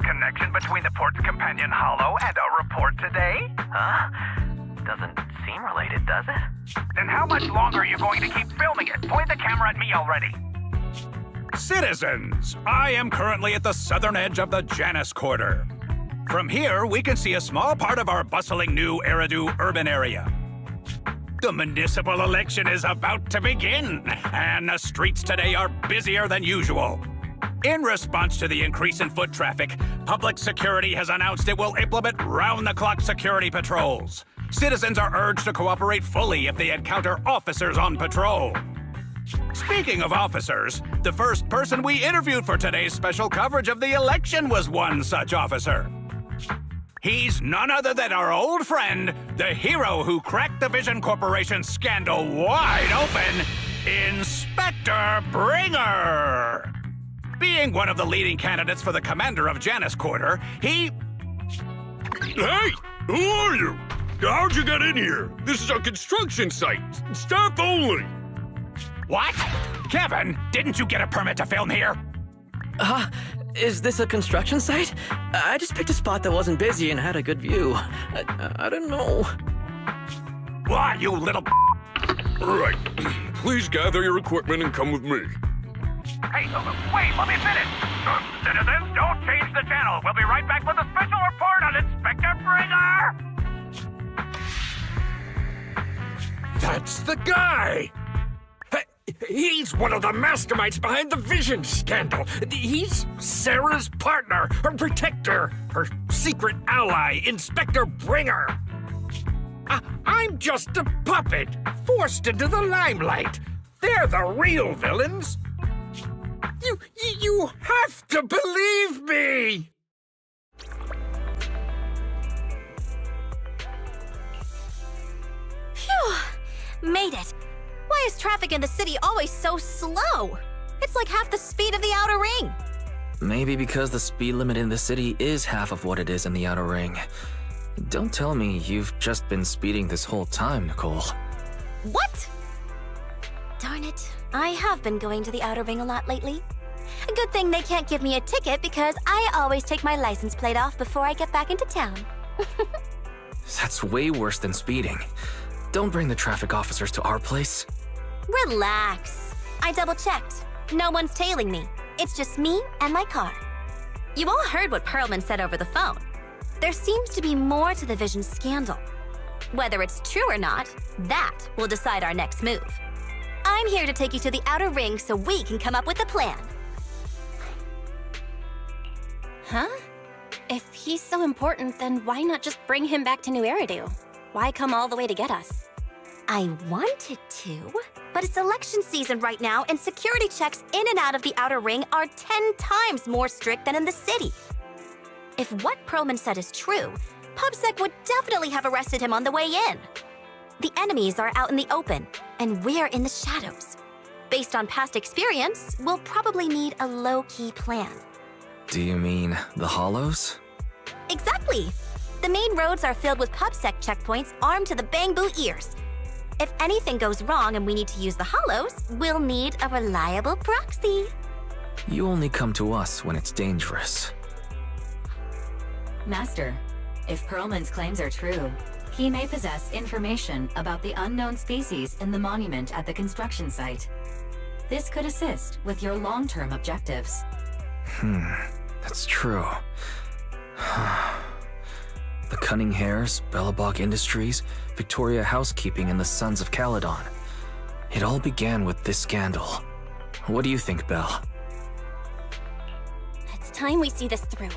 a connection between the port's companion hollow and our report today? Huh? Doesn't seem related, does it? Then how much longer are you going to keep filming it? Point the camera at me already. Citizens, I am currently at the southern edge of the Janus Quarter. From here, we can see a small part of our bustling new Eridu urban area. The municipal election is about to begin, and the streets today are busier than usual. In response to the increase in foot traffic, public security has announced it will implement round-the-clock security patrols. Citizens are urged to cooperate fully if they encounter officers on patrol. Speaking of officers, the first person we interviewed for today's special coverage of the election was one such officer. He's none other than our old friend, the hero who cracked the Vision Corporation scandal wide open, Inspector Bringer. Being one of the leading candidates for the commander of Janus Quarter, he... Hey! Who are you? How'd you get in here? This is a construction site. Staff only. What? Kevin, didn't you get a permit to film here? Is this a construction site? I just picked a spot that wasn't busy and had a good view. I don't know. Why, you little... All right. Please gather your equipment and come with me. Hey, wait, let me finish. Citizens, don't change the channel. We'll be right back with a special report on Inspector Bringer. That's the guy! He's one of the masterminds behind the Vision scandal. He's Sarah's partner, her protector, her secret ally, Inspector Bringer. I'm just a puppet, forced into the limelight. They're the real villains. You have to believe me! Phew! Made it. Why is traffic in the city always so slow? It's like half the speed of the outer ring. Maybe because the speed limit in the city is half of what it is in the outer ring. Don't tell me you've just been speeding this whole time, Nicole. What? Darn it. I have been going to the outer ring a lot lately. A good thing they can't give me a ticket because I always take my license plate off before I get back into town. That's way worse than speeding. Don't bring the traffic officers to our place. Relax. I double-checked. No one's tailing me. It's just me and my car. You all heard what Perlman said over the phone. There seems to be more to the Vision scandal. Whether it's true or not, that will decide our next move. I'm here to take you to the outer ring so we can come up with a plan. Huh? If he's so important, then why not just bring him back to New Eridu? Why come all the way to get us? I wanted to, but it's election season right now and security checks in and out of the outer ring are 10 times more strict than in the city. If what Perlman said is true, PubSec would definitely have arrested him on the way in. The enemies are out in the open, and we're in the shadows. Based on past experience, we'll probably need a low-key plan. Do you mean the Hollows? Exactly! The main roads are filled with PubSec checkpoints armed to the bang-boo ears. If anything goes wrong and we need to use the Hollows, we'll need a reliable proxy. You only come to us when it's dangerous. Master, if Perlman's claims are true, he may possess information about the unknown species in the monument at the construction site. This could assist with your long-term objectives. That's true. The Cunning Hares, Bellabog Industries, Victoria Housekeeping, and the Sons of Caledon. It all began with this scandal. What do you think, Belle? It's time we see this through.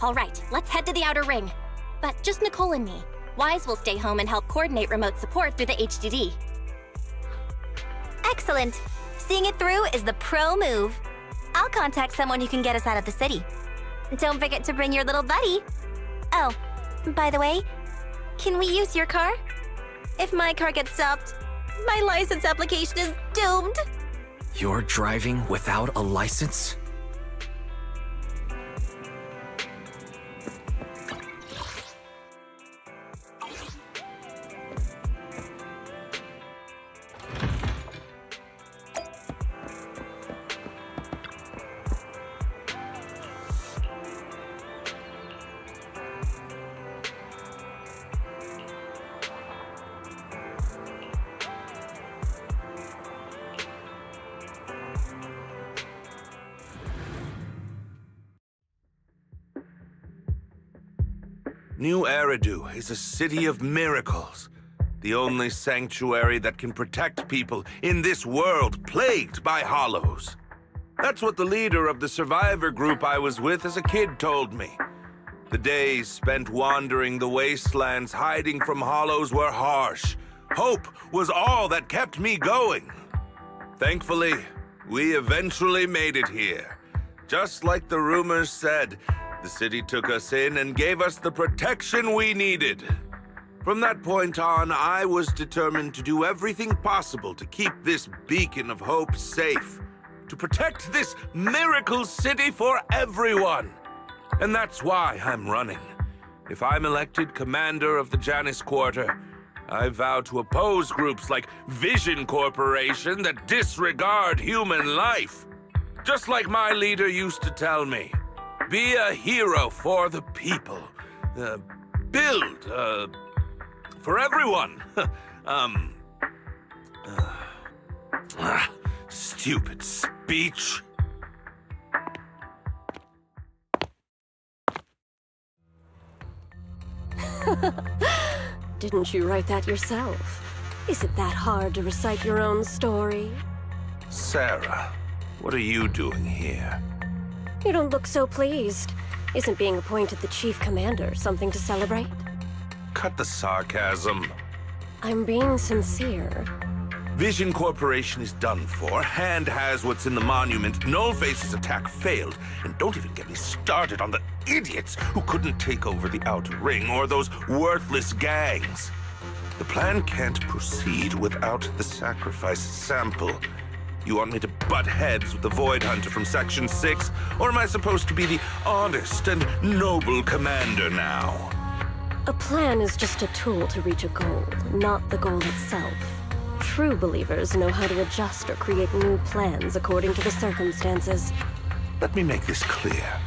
All right, let's head to the outer ring. But just Nicole and me. Wise will stay home and help coordinate remote support through the HDD. Excellent. Seeing it through is the pro move. I'll contact someone who can get us out of the city. Don't forget to bring your little buddy. Oh, by the way, can we use your car? If my car gets stopped, my license application is doomed. You're driving without a license? New Eridu is a city of miracles. The only sanctuary that can protect people in this world plagued by hollows. That's what the leader of the survivor group I was with as a kid told me. The days spent wandering the wastelands hiding from hollows were harsh. Hope was all that kept me going. Thankfully, we eventually made it here. Just like the rumors said, the city took us in and gave us the protection we needed. From that point on, I was determined to do everything possible to keep this beacon of hope safe, to protect this miracle city for everyone. And that's why I'm running. If I'm elected commander of the Janus Quarter, I vow to oppose groups like Vision Corporation that disregard human life. Just like my leader used to tell me, be a hero for the people. Build, for everyone. Stupid speech. Didn't you write that yourself? Is it that hard to recite your own story? Sarah, what are you doing here? You don't look so pleased. Isn't being appointed the chief commander something to celebrate? Cut the sarcasm. I'm being sincere. Vision Corporation is done for. Hand has what's in the monument. Nullface's attack failed. And don't even get me started on the idiots who couldn't take over the Outer Ring or those worthless gangs. The plan can't proceed without the sacrifice sample. You want me to butt heads with the Void Hunter from Section 6? Or am I supposed to be the honest and noble commander now? A plan is just a tool to reach a goal, not the goal itself. True believers know how to adjust or create new plans according to the circumstances. Let me make this clear.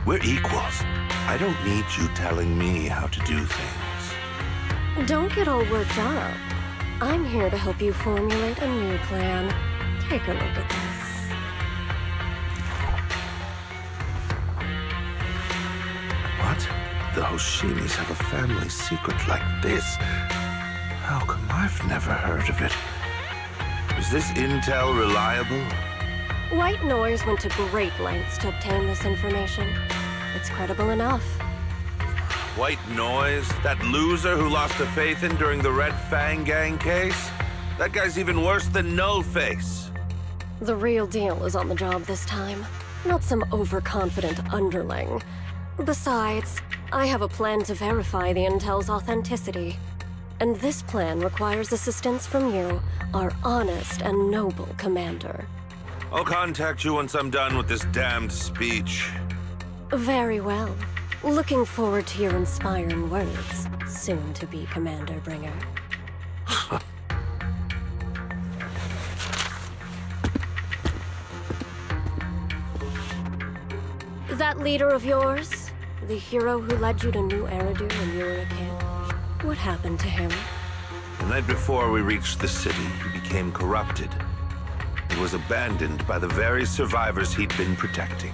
We're equals. I don't need you telling me how to do things. Don't get all worked up. I'm here to help you formulate a new plan. Take a look at this. What? The Hoshimis have a family secret like this? How come I've never heard of it? Is this intel reliable? White Noise went to great lengths to obtain this information. It's credible enough. White Noise? That loser who lost a faith in during the Red Fang Gang case? That guy's even worse than Nullface. The real deal is on the job this time, not some overconfident underling. Besides, I have a plan to verify the intel's authenticity. And this plan requires assistance from you, our honest and noble commander. I'll contact you once I'm done with this damned speech. Very well. Looking forward to your inspiring words, soon to be Commander Bringer. That leader of yours? The hero who led you to New Eridu when you were a kid? What happened to him? The night before we reached the city, he became corrupted. He was abandoned by the very survivors he'd been protecting.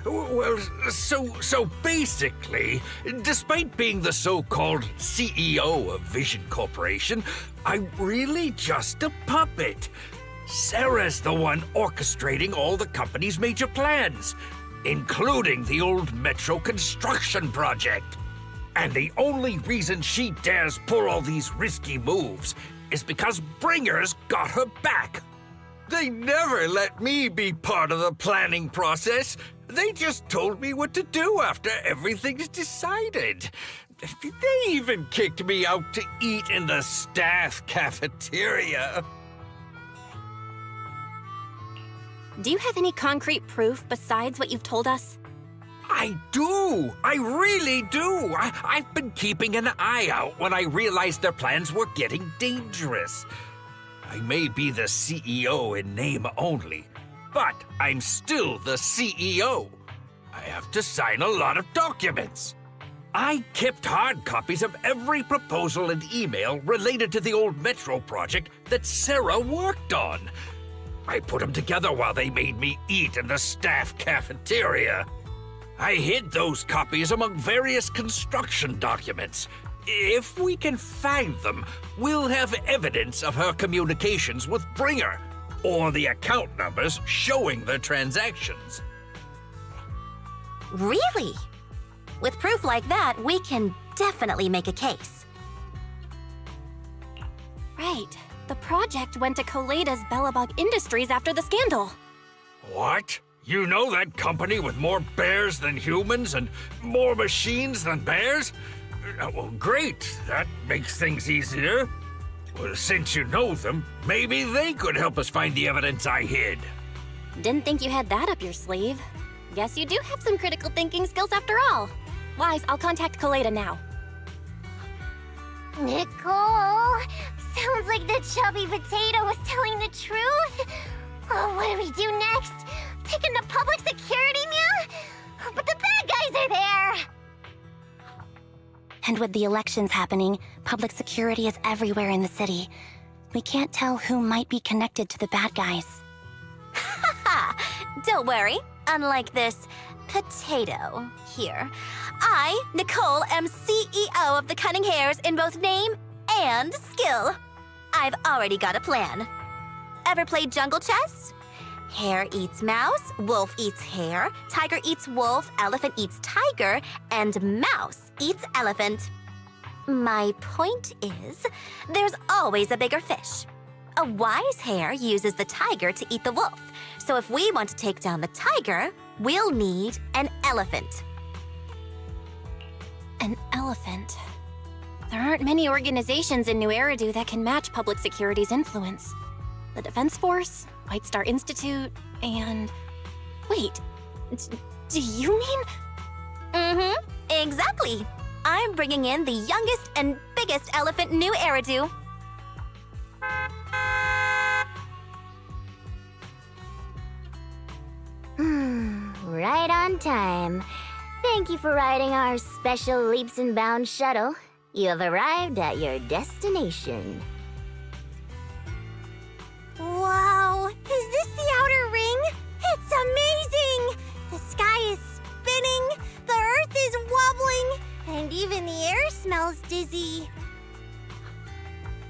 Well, so basically, despite being the so-called CEO of Vision Corporation, I'm really just a puppet. Sarah's the one orchestrating all the company's major plans, including the old metro construction project. And the only reason she dares pull all these risky moves is because Bringer's got her back. They never let me be part of the planning process. They just told me what to do after everything's decided. They even kicked me out to eat in the staff cafeteria. Do you have any concrete proof besides what you've told us? I do! I really do! I've been keeping an eye out when I realized their plans were getting dangerous. I may be the CEO in name only, but I'm still the CEO. I have to sign a lot of documents. I kept hard copies of every proposal and email related to the old Metro project that Sarah worked on. I put them together while they made me eat in the staff cafeteria. I hid those copies among various construction documents. If we can find them, we'll have evidence of her communications with Bringer, or the account numbers showing the transactions. Really? With proof like that, we can definitely make a case. Right. The project went to Koleda's Bellabog Industries after the scandal. What? You know that company with more bears than humans and more machines than bears? Well, great. That makes things easier. Well, since you know them, maybe they could help us find the evidence I hid. Didn't think you had that up your sleeve. Guess you do have some critical thinking skills after all. Wise, I'll contact Koleda now. Nicole! Sounds like the chubby potato was telling the truth. Oh, what do we do next? Taking the public security now? But the bad guys are there! And with the elections happening, public security is everywhere in the city. We can't tell who might be connected to the bad guys. Haha! Don't worry. Unlike this potato here, I, Nicole, am CEO of the Cunning Hares in both name and skill. I've already got a plan. Ever played jungle chess? Hare eats mouse, wolf eats hare, tiger eats wolf, elephant eats tiger, and mouse eats elephant. My point is, there's always a bigger fish. A wise hare uses the tiger to eat the wolf. So if we want to take down the tiger, we'll need an elephant. An elephant. There aren't many organizations in New Eridu that can match public security's influence. The Defense Force, White Star Institute, and... Wait, do you mean? Mm-hmm, exactly. I'm bringing in the youngest and biggest elephant in New Eridu. Right on time. Thank you for riding our special leaps and bounds shuttle. You have arrived at your destination. Wow, is this the outer ring? It's amazing! The sky is spinning, the earth is wobbling, and even the air smells dizzy.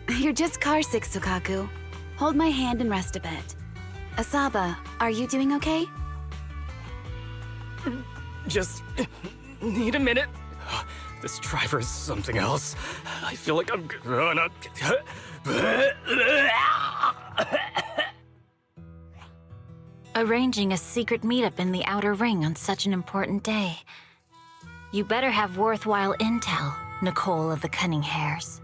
You're just carsick, Sukaku. Hold my hand and rest a bit. Asaba, are you doing okay? Just need a minute. This driver is something else. I feel like I'm gonna... Arranging a secret meetup in the Outer Ring on such an important day. You better have worthwhile intel, Nicole of the Cunning Hares.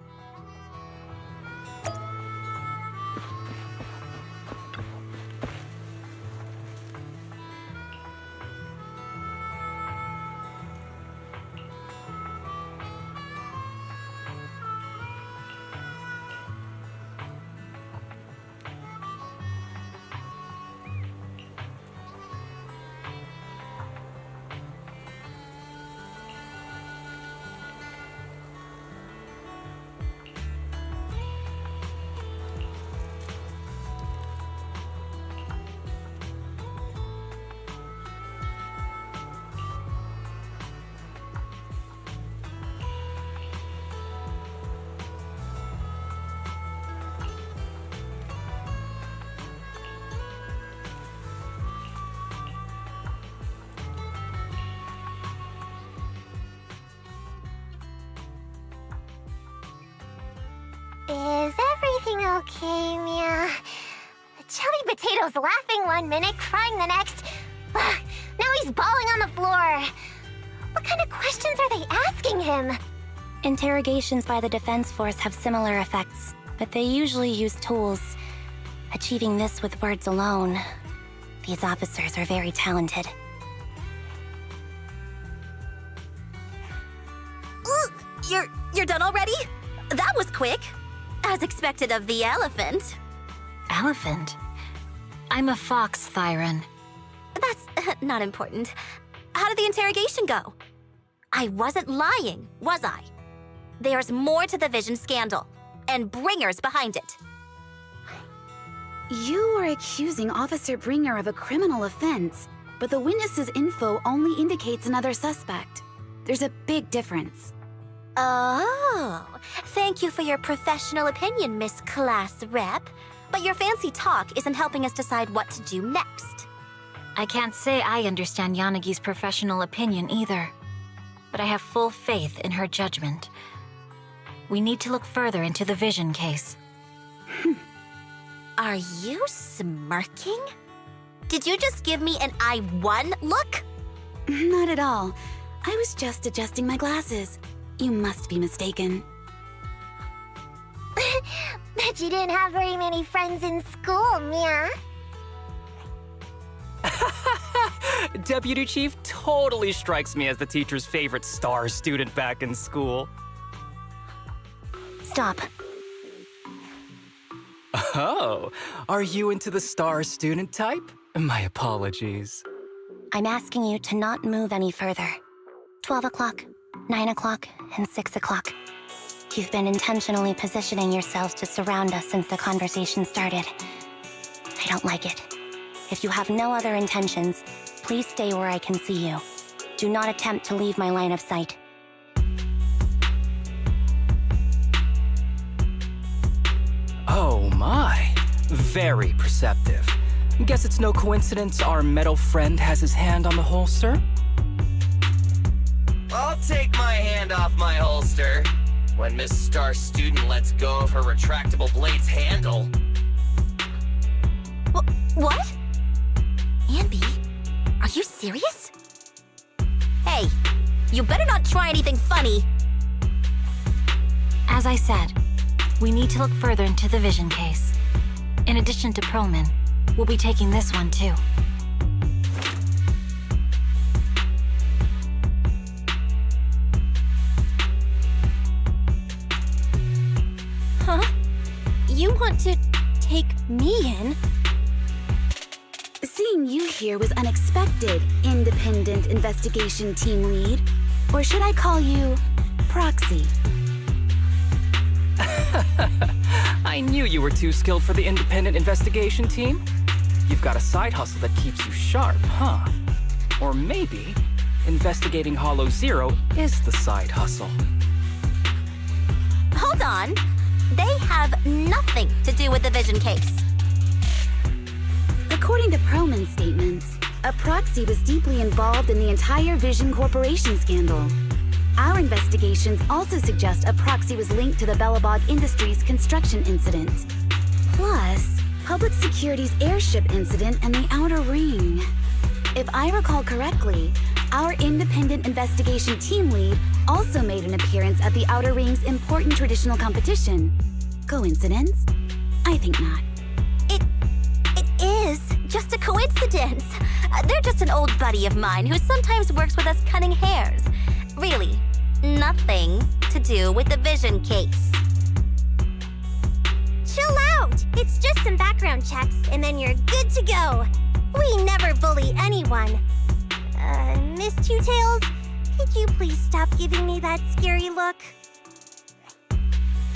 Is everything okay, Mia? The chubby potato's laughing one minute, crying the next. Now He's bawling on the floor. What kind of questions are they asking him? Interrogations by the Defense Force have similar effects, but they usually use tools. Achieving this with words alone. These officers are very talented. Ooh, you're done already? That was quick. As expected of the elephant. Elephant? I'm a fox, Thyron. That's not important. How did the interrogation go? I wasn't lying, was I? There's more to the Vision scandal, and Bringer's behind it. You are accusing Officer Bringer of a criminal offense, but the witness's info only indicates another suspect. There's a big difference. Oh, thank you for your professional opinion, Miss Class Rep. But your fancy talk isn't helping us decide what to do next. I can't say I understand Yanagi's professional opinion either, but I have full faith in her judgment. We need to look further into the Vision case. Are you smirking? Did you just give me an I won look? Not at all. I was just adjusting my glasses. You must be mistaken. Bet you didn't have very many friends in school, Mia. Deputy Chief totally strikes me as the teacher's favorite star student back in school. Stop. Oh, are you into the star student type? My apologies. I'm asking you to not move any further. 12 o'clock, 9 o'clock, and 6 o'clock. You've been intentionally positioning yourselves to surround us since the conversation started. I don't like it. If you have no other intentions, please stay where I can see you. Do not attempt to leave my line of sight. Oh my, very perceptive. Guess it's no coincidence our metal friend has his hand on the holster? I'll take my hand off my holster when Miss Star Student lets go of her retractable blade's handle. What? Anby, are you serious? Hey, you better not try anything funny. As I said, we need to look further into the Vision case. In addition to Perlman, we'll be taking this one too. Huh? You want to take me in? Seeing you here was unexpected, Independent Investigation Team Lead. Or should I call you Proxy? I knew you were too skilled for the Independent Investigation Team. You've got a side hustle that keeps you sharp, huh? Or maybe investigating Hollow Zero is the side hustle. Hold on. They have nothing to do with the Vision case. According to Perlman's statements, a proxy was deeply involved in the entire Vision Corporation scandal. Our investigations also suggest a proxy was linked to the Belobog Industries construction incident. Plus, Public Security's airship incident and the Outer Ring. If I recall correctly, our Independent Investigation Team Lead also made an appearance at the Outer Ring's important traditional competition. Coincidence? I think not. It is just a coincidence. They're just an old buddy of mine who sometimes works with us cutting hairs. Really, nothing to do with the Vision case. Chill out! It's just some background checks, and then you're good to go. We never bully anyone. Miss Two Tails, could you please stop giving me that scary look?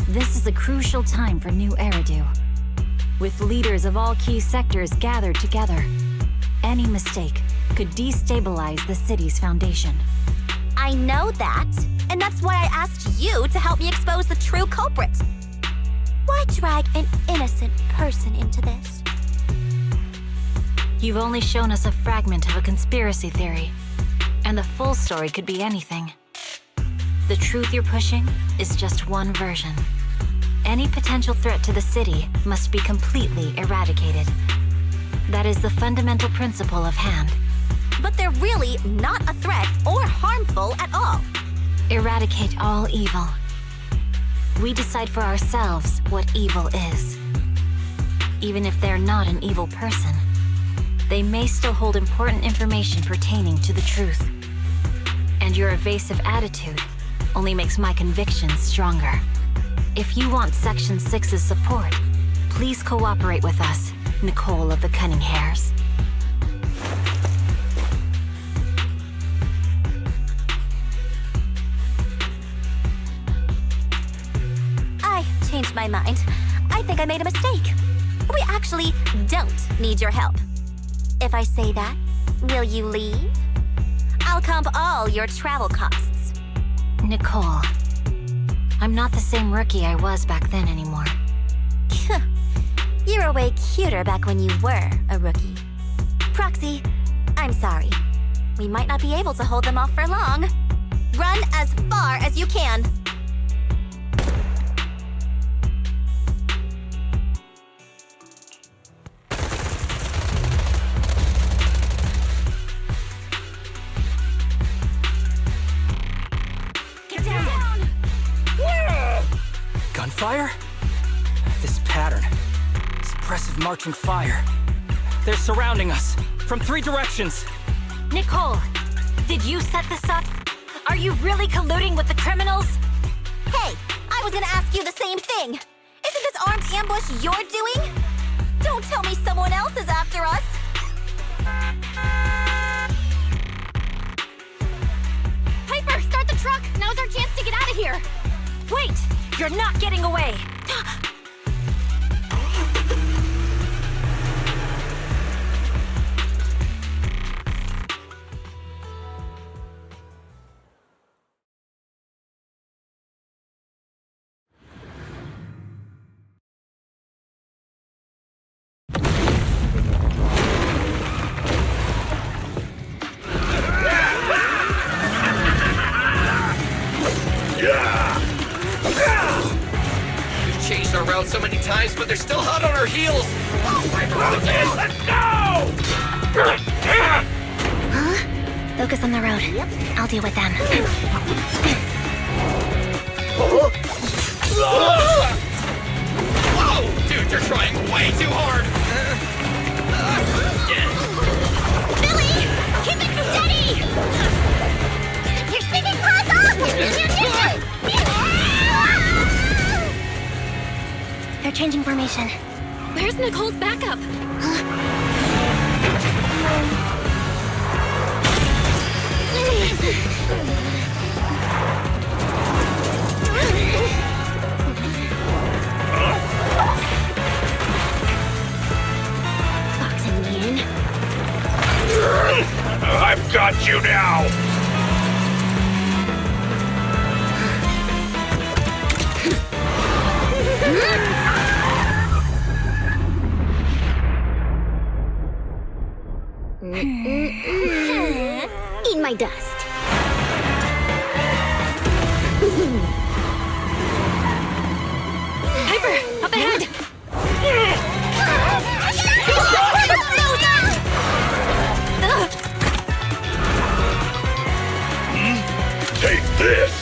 This is a crucial time for New Eridu. With leaders of all key sectors gathered together, any mistake could destabilize the city's foundation. I know that, and that's why I asked you to help me expose the true culprit. Why drag an innocent person into this? You've only shown us a fragment of a conspiracy theory, and the full story could be anything. The truth you're pushing is just one version. Any potential threat to the city must be completely eradicated. That is the fundamental principle of hand. But there they're really not a threat or harmful at all. Eradicate all evil. We decide for ourselves what evil is. Even if they're not an evil person, they may still hold important information pertaining to the truth. And your evasive attitude only makes my convictions stronger. If you want Section 6's support, please cooperate with us, Nicole of the Cunning Hairs. I changed my mind. I think I made a mistake. We actually don't need your help. If I say that, will you leave? I'll comp all your travel costs. Nicole, I'm not the same rookie I was back then anymore. You were way cuter back when you were a rookie. Proxy, I'm sorry. We might not be able to hold them off for long. Run as far as you can. Gunfire? This pattern. Suppressive marching fire. They're surrounding us from 3 directions. Nicole, did you set this up? Are you really colluding with the criminals? Hey, I was gonna ask you the same thing. Isn't this armed ambush you're doing? Don't tell me someone else is after us. Piper, start the truck! Now's our chance to get out of here! Wait! You're not getting away! Changed our route so many times, but they're still hot on our heels. Oh my God! Let's go! Huh? Focus on the road. I'll deal with them. Whoa! Dude, you're trying way too hard! Billy! Keep it steady! You're spinning claws off! They're changing formation. Where's Nicole's backup? Boxing me in. I've got you now! Eat my dust. Piper, up ahead! Take this!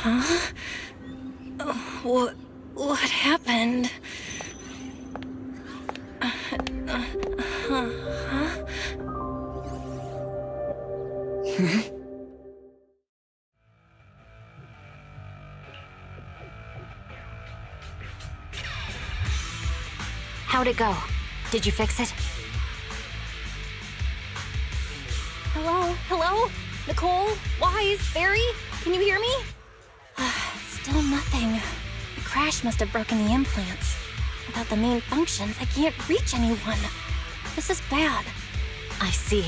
Huh? What happened? How'd it go? Did you fix it? Hello? Hello? Nicole? Wise? Barry? Can you hear me? Still nothing. The crash must have broken the implants. Without the main functions, I can't reach anyone. This is bad. I see.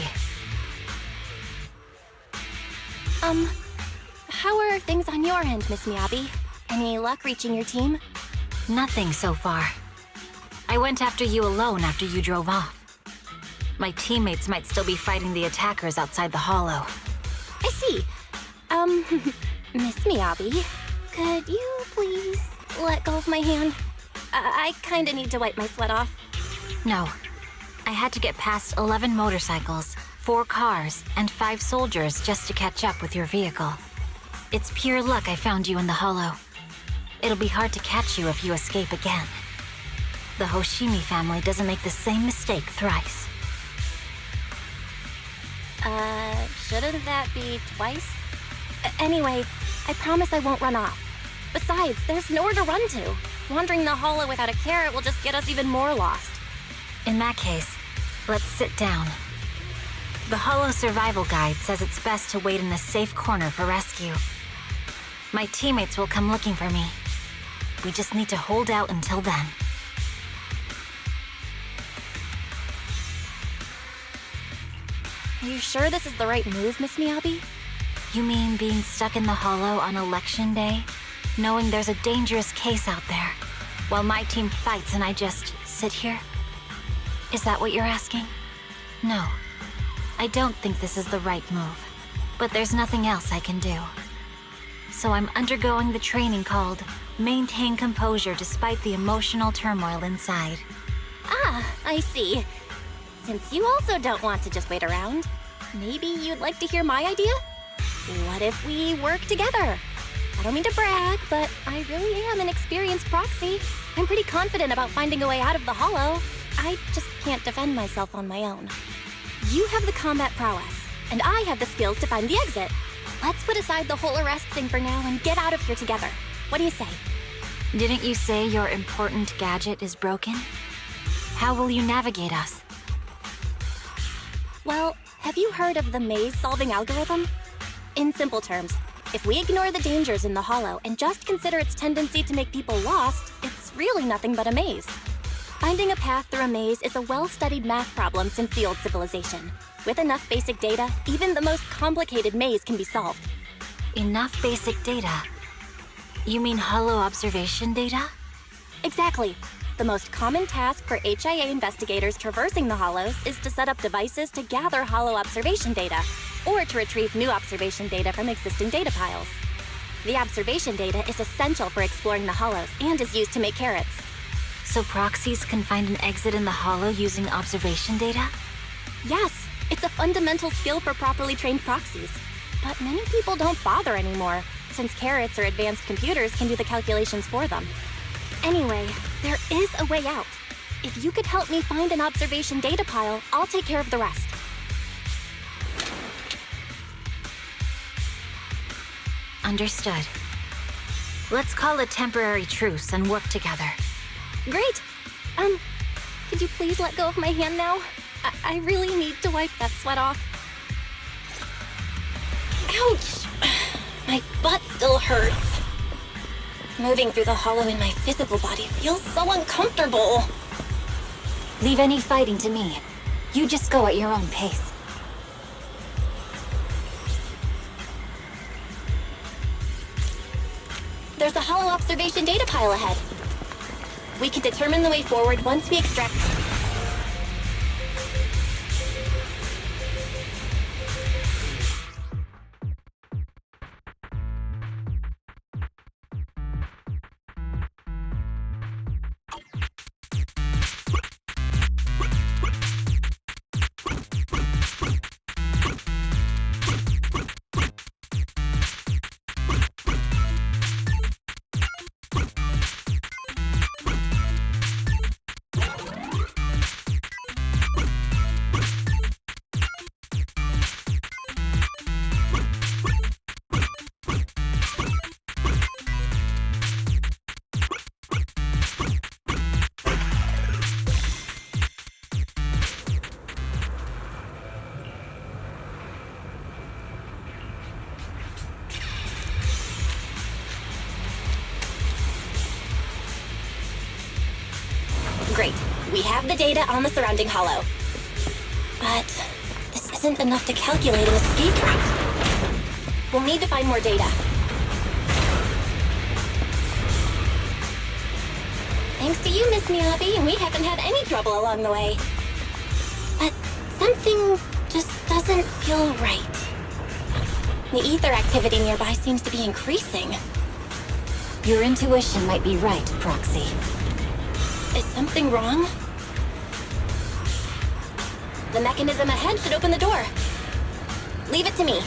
How are things on your end, Miss Miyabi? Any luck reaching your team? Nothing so far. I went after you alone after you drove off. My teammates might still be fighting the attackers outside the hollow. I see. Miss Miyabi, could you please let go of my hand? I kinda need to wipe my sweat off. No. I had to get past 11 motorcycles, 4 cars, and 5 soldiers just to catch up with your vehicle. It's pure luck I found you in the hollow. It'll be hard to catch you if you escape again. The Hoshimi family doesn't make the same mistake thrice. Shouldn't that be twice? Anyway, I promise I won't run off. Besides, there's nowhere to run to. Wandering the hollow without a carrot will just get us even more lost. In that case, let's sit down. The Hollow Survival Guide says it's best to wait in a safe corner for rescue. My teammates will come looking for me. We just need to hold out until then. Are you sure this is the right move, Miss Miyabi? You mean being stuck in the hollow on election day? Knowing there's a dangerous case out there, while my team fights and I just sit here? Is that what you're asking? No. I don't think this is the right move, but there's nothing else I can do. So I'm undergoing the training called Maintain Composure Despite the Emotional Turmoil Inside. Ah, I see. Since you also don't want to just wait around, maybe you'd like to hear my idea? What if we work together? I don't mean to brag, but I really am an experienced proxy. I'm pretty confident about finding a way out of the hollow. I just can't defend myself on my own. You have the combat prowess, and I have the skills to find the exit. Let's put aside the whole arrest thing for now and get out of here together. What do you say? Didn't you say your important gadget is broken? How will you navigate us? Well, have you heard of the maze-solving algorithm? In simple terms, if we ignore the dangers in the hollow and just consider its tendency to make people lost, it's really nothing but a maze. Finding a path through a maze is a well-studied math problem since the old civilization. With enough basic data, even the most complicated maze can be solved. Enough basic data? You mean hollow observation data? Exactly. The most common task for HIA investigators traversing the hollows is to set up devices to gather hollow observation data, or to retrieve new observation data from existing data piles. The observation data is essential for exploring the hollows and is used to make carrots. So proxies can find an exit in the hollow using observation data? Yes, it's a fundamental skill for properly trained proxies. But many people don't bother anymore, since carrots or advanced computers can do the calculations for them. Anyway, there is a way out. If you could help me find an observation data pile, I'll take care of the rest. Understood. Let's call a temporary truce and work together. Great! Could you please let go of my hand now? I really need to wipe that sweat off. Ouch! My butt still hurts. Moving through the hollow in my physical body feels so uncomfortable. Leave any fighting to me. You just go at your own pace. There's a hollow observation data pile ahead. We can determine the way forward once we extract... Great. We have the data on the surrounding hollow. But this isn't enough to calculate an escape route. We'll need to find more data. Thanks to you, Miss Miyabi, we haven't had any trouble along the way. But Something just doesn't feel right. The ether activity nearby seems to be increasing. Your intuition might be right, Proxy. Is something wrong? The mechanism ahead should open the door. Leave it to me.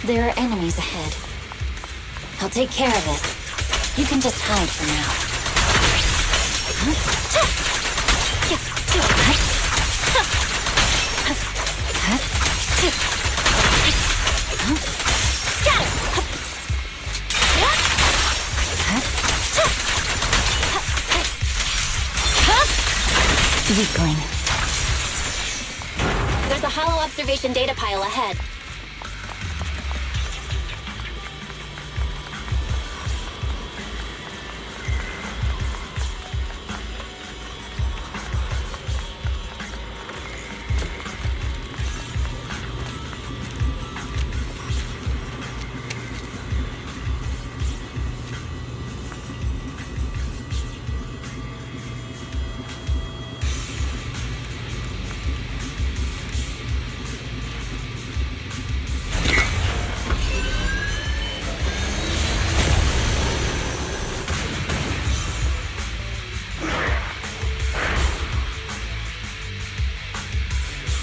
There are enemies ahead. I'll take care of this. You can just hide for now. Weakling. There's a hollow observation data pile ahead.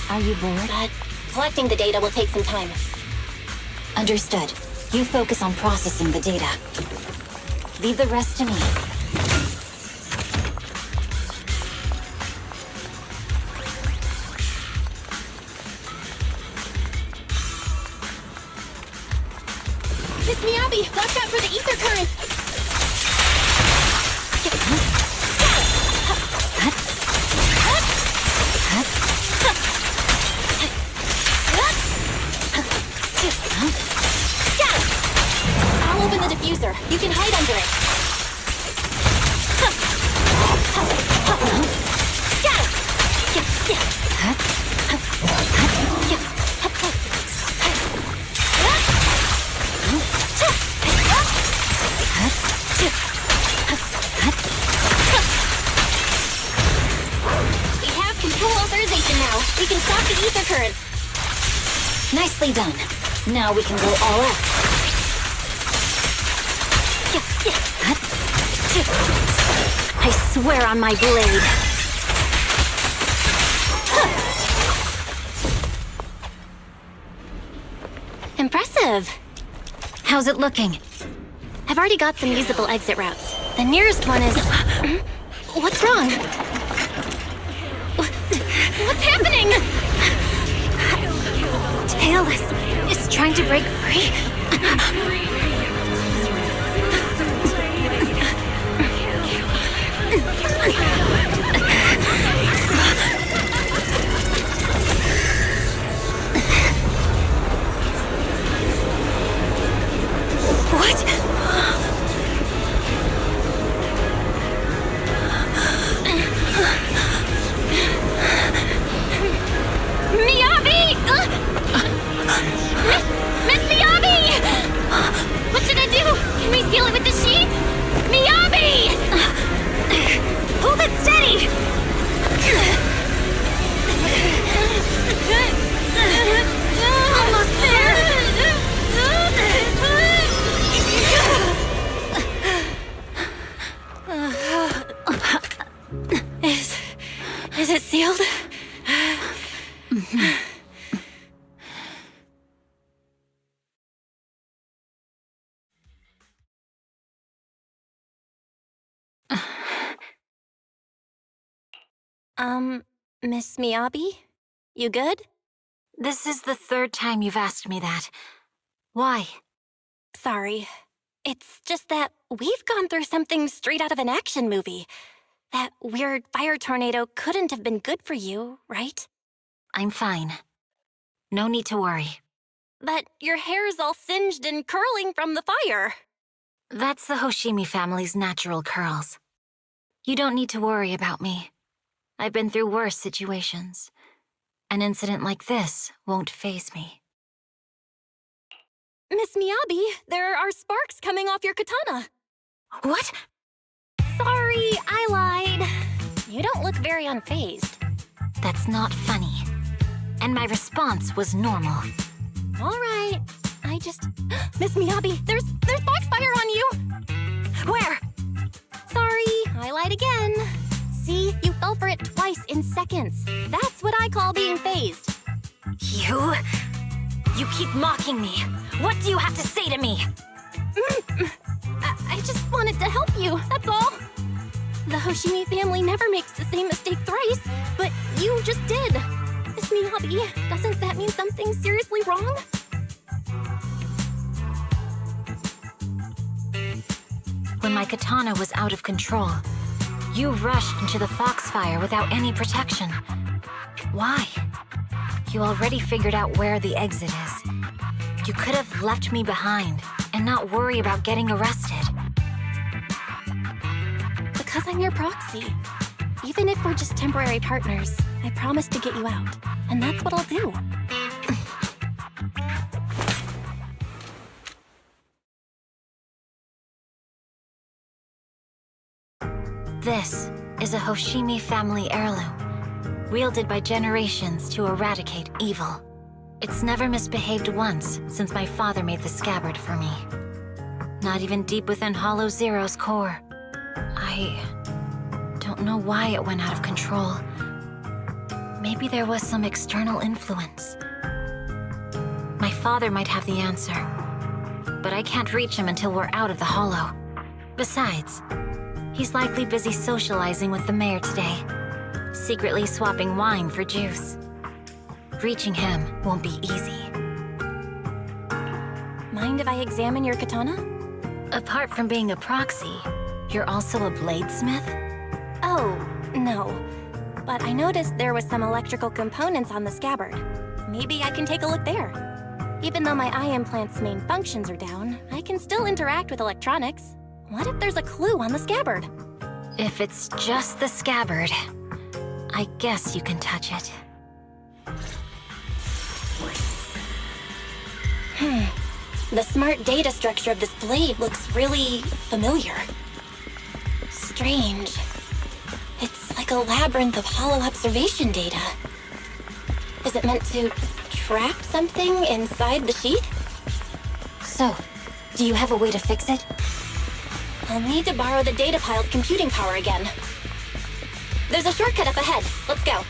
Are you bored? But collecting the data will take some time. Understood. You focus on processing the data. Leave the rest to me. Miss Miyabi, watch out for the ether current! I'll open the diffuser. You can hide under it. We have control authorization now. We can stop the ether currents. Nicely done. Now we can go all out. I swear on my blade. Impressive. How's it looking? I've already got some usable exit routes. The nearest one is... What's wrong? What's happening? Tailless is trying to break free. What? Miyabi! Miss Miyabi! What should I do? Can we seal it with the sheet? Miyabi! Hold it steady! Almost there! Is it sealed? Miss Miyabi? You good? This is the third time you've asked me that. Why? Sorry. It's just that we've gone through something straight out of an action movie. That weird fire tornado couldn't have been good for you, right? I'm fine. No need to worry. But your hair's all singed and curling from the fire. That's the Hoshimi family's natural curls. You don't need to worry about me. I've been through worse situations. An incident like this won't faze me. Miss Miyabi, there are sparks coming off your katana. What? Sorry, I lied. You don't look very unfazed. That's not funny. And my response was normal. All right. I just... Miss Miyabi, there's foxfire on you! Where? Sorry, I lied again. See, you fell for it twice in seconds. That's what I call being phased. You keep mocking me. What do you have to say to me? I just wanted to help you, that's all. The Hoshimi family never makes the same mistake thrice, but you just did. Miss Miyabi, doesn't that mean something's seriously wrong? When my katana was out of control, you rushed into the foxfire without any protection. Why? You already figured out where the exit is. You could have left me behind and not worry about getting arrested. Because I'm your proxy. Even if we're just temporary partners, I promise to get you out. And that's what I'll do. This is a Hoshimi family heirloom, wielded by generations to eradicate evil. It's never misbehaved once since my father made the scabbard for me. Not even deep within Hollow Zero's core. I don't know why it went out of control. Maybe there was some external influence. My father might have the answer, but I can't reach him until we're out of the Hollow. Besides, he's likely busy socializing with the mayor today, secretly swapping wine for juice. Reaching him won't be easy. Mind if I examine your katana? Apart from being a proxy, you're also a bladesmith? Oh, no. But I noticed there was some electrical components on the scabbard. Maybe I can take a look there. Even though my eye implant's main functions are down, I can still interact with electronics. What if there's a clue on the scabbard? If it's just the scabbard, I guess you can touch it. The smart data structure of this blade looks really familiar. Strange. It's like a labyrinth of hollow observation data. Is it meant to trap something inside the sheet? So, do you have a way to fix it? I'll need to borrow the data pile's computing power again. There's a shortcut up ahead. Let's go.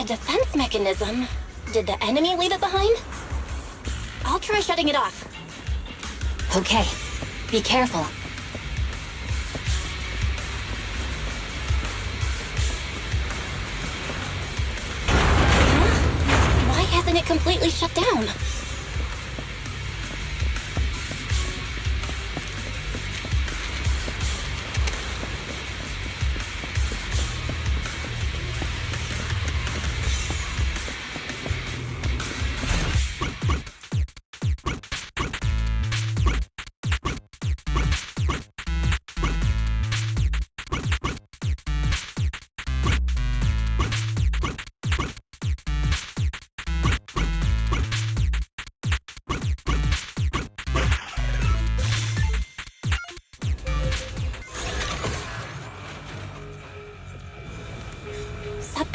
Defense mechanism? Did the enemy leave it behind? I'll try shutting it off. Okay, be careful. Huh? Why hasn't it completely shut down?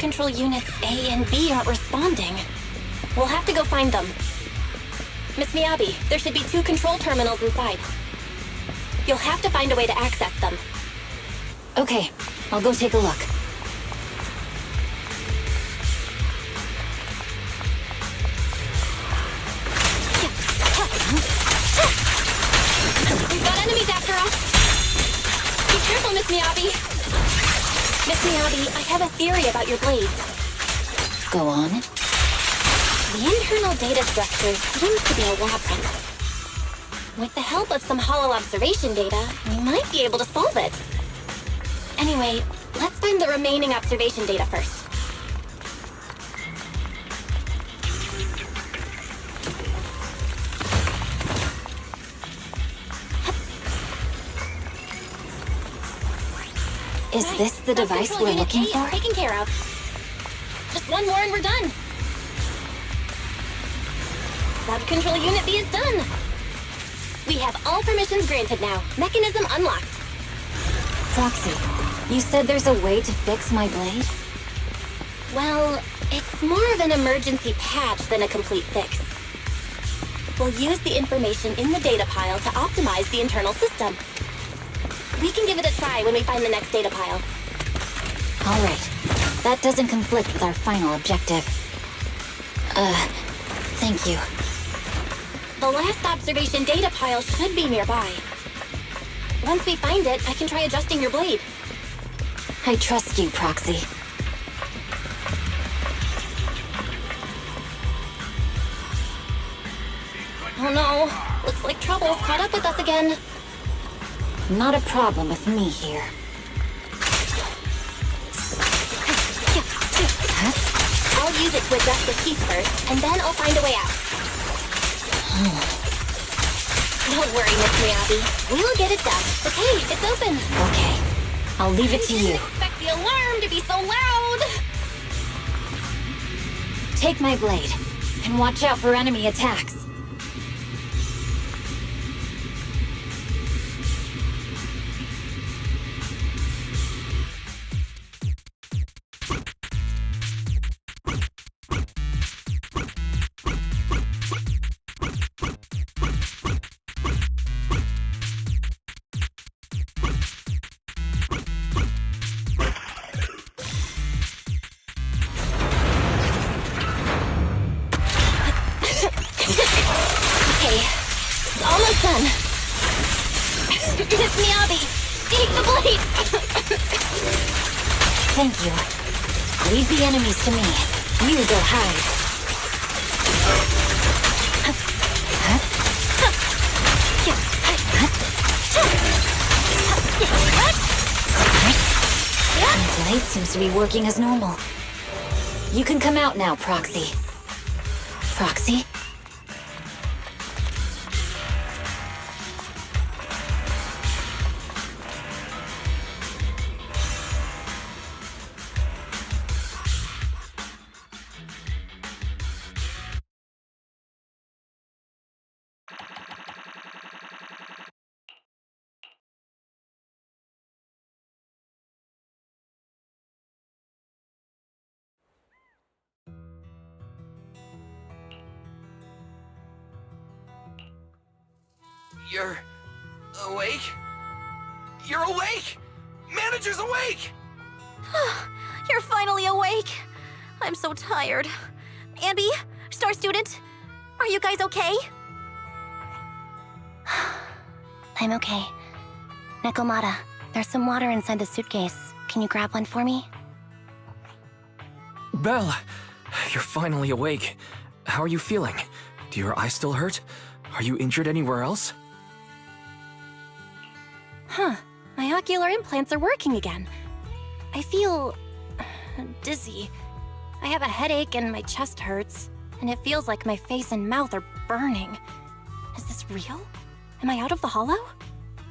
Sub-control units A and B aren't responding. We'll have to go find them. Miss Miyabi, there should be 2 control terminals inside. You'll have to find a way to access them. Okay, I'll go take a look. We've got enemies after us! Be careful, Miss Miyabi! Miss Miyabi, I have a theory about your blade. Go on. The internal data structure seems to be a labyrinth. With the help of some hollow observation data, we might be able to solve it. Anyway, let's find the remaining observation data first. Is this the device we're looking for? Taken care of. Just one more and we're done. Sub-control unit B is done. We have all permissions granted now. Mechanism unlocked. Proxy, you said there's a way to fix my blade? Well, it's more of an emergency patch than a complete fix. We'll use the information in the data pile to optimize the internal system. We can give it a try when we find the next data pile. All right. That doesn't conflict with our final objective. Thank you. The last observation data pile should be nearby. Once we find it, I can try adjusting your blade. I trust you, Proxy. Oh no, looks like trouble's caught up with us again. Not a problem with me here. I'll use it to adjust the teeth first, and then I'll find a way out. Don't worry, Miss Miyabi. We'll get it done. Okay, it's open. Okay. I'll leave it to you. Didn't expect the alarm to be so loud. Take my blade, and watch out for enemy attacks. Almost done. Miss Miyabi, take the blade! Thank you. Leave the enemies to me. You go hide. My blade seems to be working as normal. You can come out now, Proxy. Proxy? You're awake? You're awake! Manager's awake! You're finally awake. I'm so tired. Ambi, Star Student, are you guys okay? I'm okay. Nekomata, there's some water inside the suitcase. Can you grab one for me? Belle, you're finally awake. How are you feeling? Do your eyes still hurt? Are you injured anywhere else? Huh. My ocular implants are working again. I feel dizzy. I have a headache and my chest hurts. And it feels like my face and mouth are burning. Is this real? Am I out of the hollow?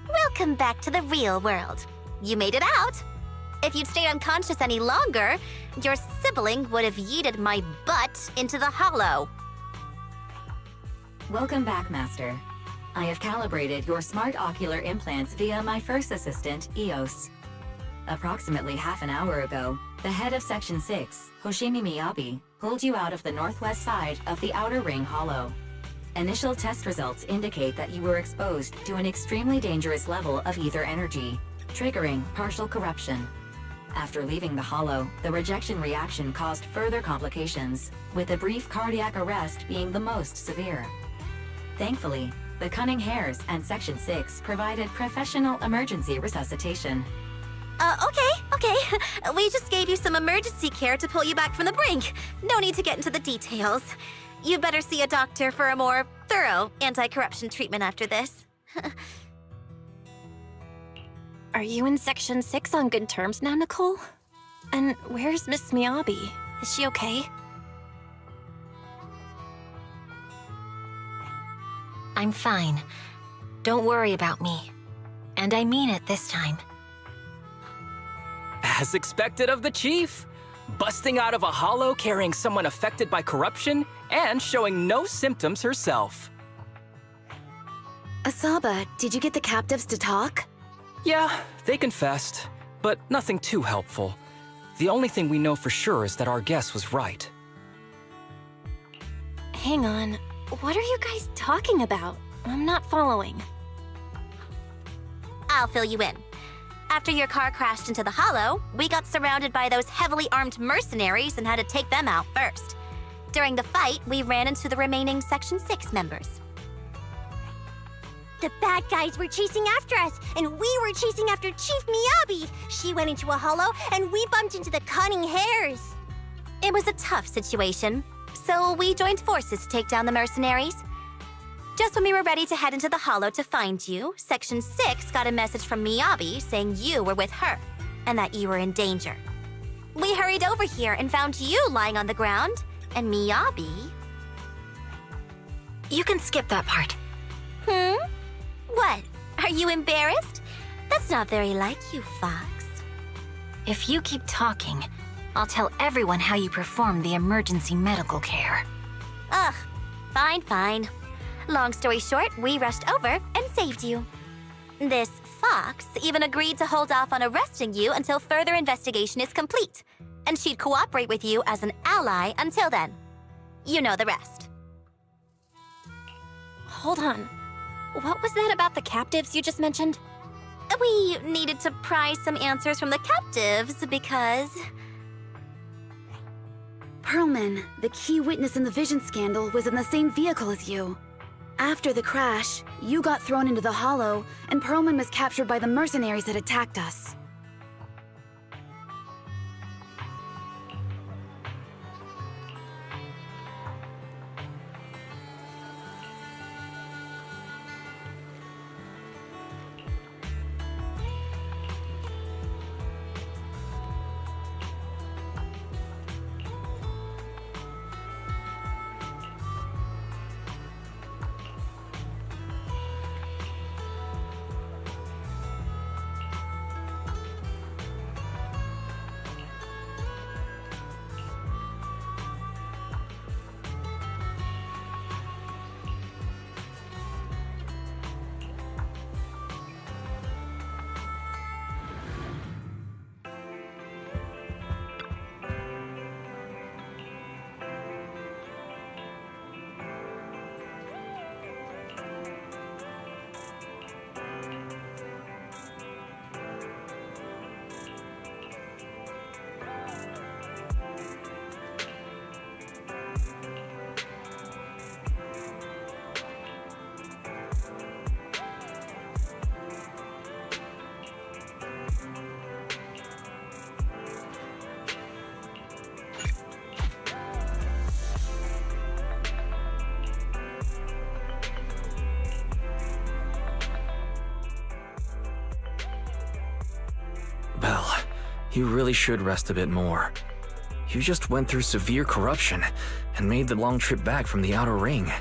Welcome back to the real world. You made it out. If you'd stayed unconscious any longer, your sibling would have yeeted my butt into the hollow. Welcome back, Master. I have calibrated your smart ocular implants via my first assistant, EOS. Approximately half an hour ago, The head of Section 6, Hoshimi Miyabi, pulled you out of the northwest side of the Outer Ring Hollow. Initial test results indicate that you were exposed to an extremely dangerous level of ether energy, triggering partial corruption. After leaving the Hollow, the rejection reaction caused further complications, with a brief cardiac arrest being the most severe. Thankfully, the Cunning Hares and Section 6 provided professional emergency resuscitation. Okay. We just gave you some emergency care to pull you back from the brink. No need to get into the details. You'd better see a doctor for a more thorough anti-corruption treatment after this. Are you in Section 6 on good terms now, Nicole? And where's Miss Miyabi? Is she okay? I'm fine. Don't worry about me. And I mean it this time. As expected of the chief. Busting out of a hollow carrying someone affected by corruption and showing no symptoms herself. Asaba, did you get the captives to talk? Yeah, they confessed, but nothing too helpful. The only thing we know for sure is that our guess was right. Hang on. What are you guys talking about? I'm not following. I'll fill you in. After your car crashed into the hollow, we got surrounded by those heavily armed mercenaries and had to take them out first. During the fight, we ran into the remaining Section 6 members. The bad guys were chasing after us, and we were chasing after Chief Miyabi. She went into a hollow, and we bumped into the Cunning Hares. It was a tough situation, so we joined forces to take down the mercenaries. Just when we were ready to head into the hollow to find you, Section 6 got a message from Miyabi saying you were with her, and that you were in danger. We hurried over here and found you lying on the ground, and Miyabi... You can skip that part. What? Are you embarrassed? That's not very like you, Fox. If you keep talking, I'll tell everyone how you performed the emergency medical care. Ugh, fine. Long story short, we rushed over and saved you. This Fox even agreed to hold off on arresting you until further investigation is complete, and she'd cooperate with you as an ally until then. You know the rest. Hold on. What was that about the captives you just mentioned? We needed to pry some answers from the captives because... Perlman, the key witness in the Vision scandal, was in the same vehicle as you. After the crash, you got thrown into the hollow, and Perlman was captured by the mercenaries that attacked us. Belle, you really should rest a bit more. You just went through severe corruption and made the long trip back from the Outer Ring.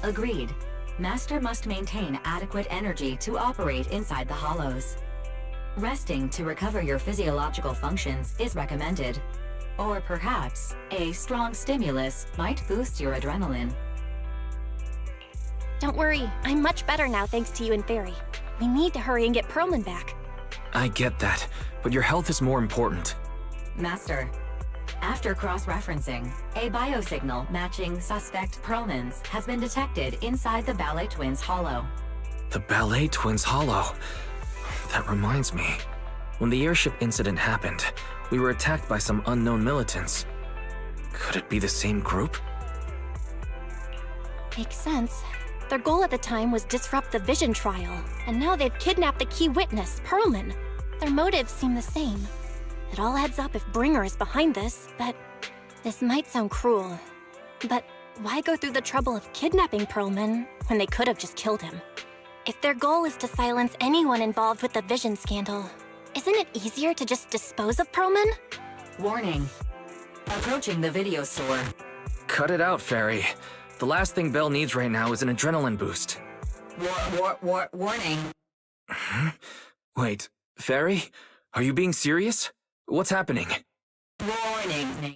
Agreed. Master must maintain adequate energy to operate inside the hollows. Resting to recover your physiological functions is recommended. Or perhaps, a strong stimulus might boost your adrenaline. Don't worry, I'm much better now thanks to you and Fairy. We need to hurry and get Perlman back. I get that, but your health is more important. Master. After cross-referencing, a biosignal matching suspect Perlman's has been detected inside the Ballet Twins Hollow. The Ballet Twins Hollow. That reminds me. When the airship incident happened, we were attacked by some unknown militants. Could it be the same group? Makes sense. Their goal at the time was disrupt the Vision trial, and now they've kidnapped the key witness, Perlman. Their motives seem the same. It all adds up if Bringer is behind this, but this might sound cruel. But why go through the trouble of kidnapping Perlman when they could have just killed him? If their goal is to silence anyone involved with the Vision scandal, isn't it easier to just dispose of Perlman? Warning. Approaching the video store. Cut it out, Fairy. The last thing Belle needs right now is an adrenaline boost. Warning. Wait, Fairy? Are you being serious? What's happening? Warning.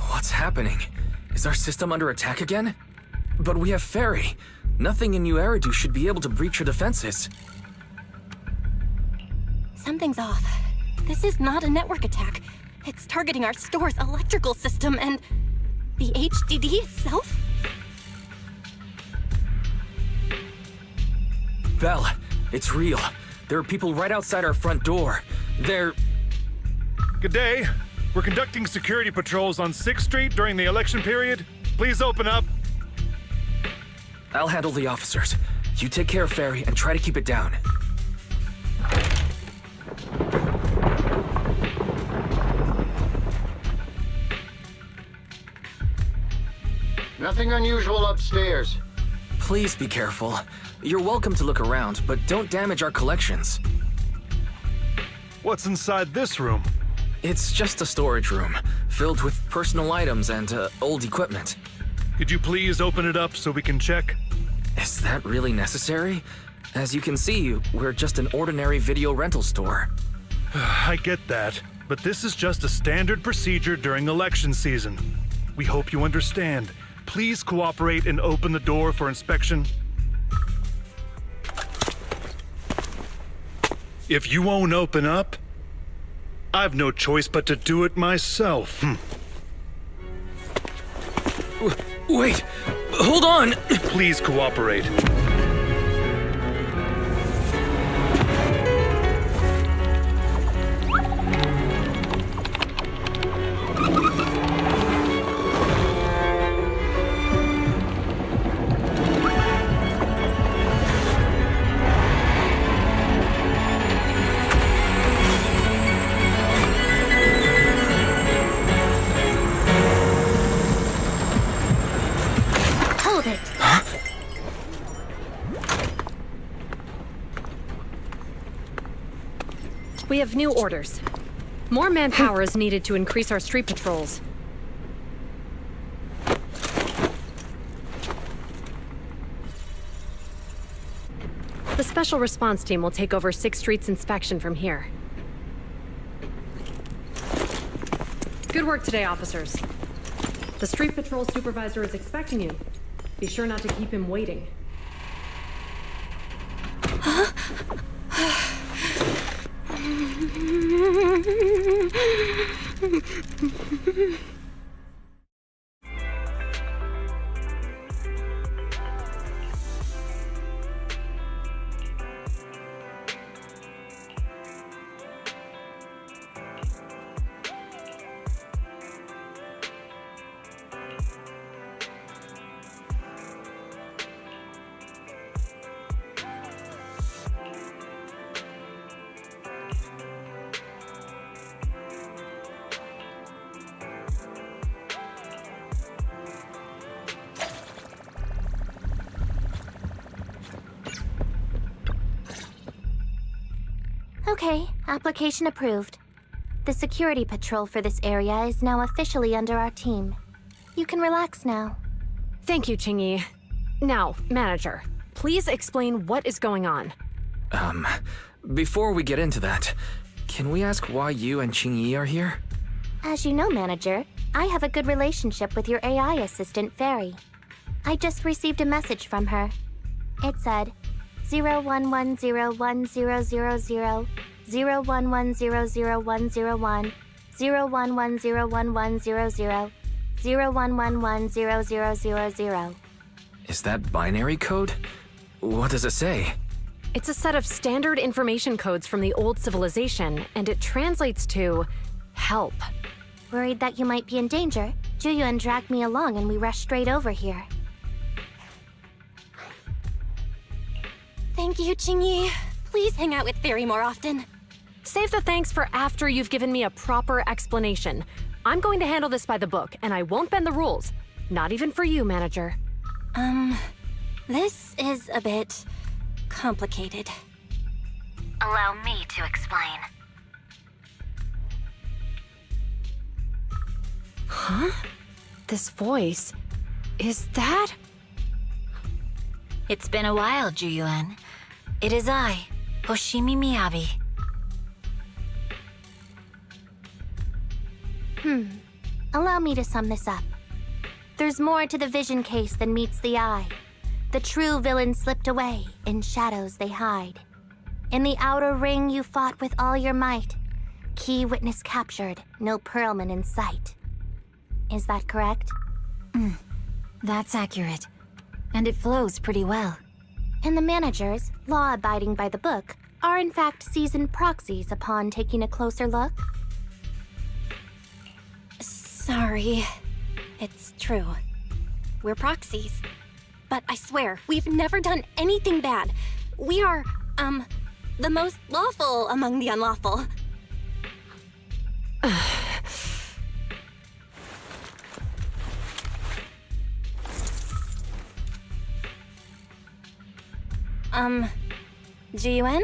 What's happening? Is our system under attack again? But we have Fairy. Nothing in New Eridu should be able to breach her defenses. Something's off. This is not a network attack. It's targeting our store's electrical system and the HDD itself? Belle, it's real. There are people right outside our front door. They're... Good day. We're conducting security patrols on 6th Street during the election period. Please open up. I'll handle the officers. You take care of Fairy and try to keep it down. Nothing unusual upstairs. Please be careful. You're welcome to look around, but don't damage our collections. What's inside this room? It's just a storage room, filled with personal items and old equipment. Could you please open it up so we can check? Is that really necessary? As you can see, we're just an ordinary video rental store. I get that, but this is just a standard procedure during election season. We hope you understand. Please cooperate and open the door for inspection. If you won't open up, I've no choice but to do it myself. Wait! Hold on! Please cooperate. We have new orders. More manpower is needed to increase our street patrols. The Special Response Team will take over 6th Street's inspection from here. Good work today, officers. The Street Patrol Supervisor is expecting you. Be sure not to keep him waiting. Okay, application approved. The security patrol for this area is now officially under our team. You can relax now. Thank you, Qingyi. Now, Manager, please explain what is going on. Before we get into that, can we ask why you and Qingyi are here? As you know, Manager, I have a good relationship with your AI assistant, Fairy. I just received a message from her. It said, 0110100, 011000101, 011011100, 0111000. Is that binary code? What does it say? It's a set of standard information codes from the old civilization, and it translates to help. Worried that you might be in danger, Juyuan dragged me along and we rushed straight over here. Thank you, Jingyi. Please hang out with Theory more often. Save the thanks for after you've given me a proper explanation. I'm going to handle this by the book, and I won't bend the rules. Not even for you, Manager. This is a bit complicated. Allow me to explain. Huh? This voice... is that... It's been a while, Juyuan. It is I, Hoshimi Miyabi. Allow me to sum this up. There's more to the vision case than meets the eye. The true villain slipped away, in shadows they hide. In the outer ring you fought with all your might. Key witness captured, no Perlman in sight. Is that correct? That's accurate. And it flows pretty well. And the managers, law-abiding by the book, are in fact seasoned proxies upon taking a closer look? Sorry. It's true. We're proxies. But I swear, we've never done anything bad. We are, the most lawful among the unlawful. Jiyuan?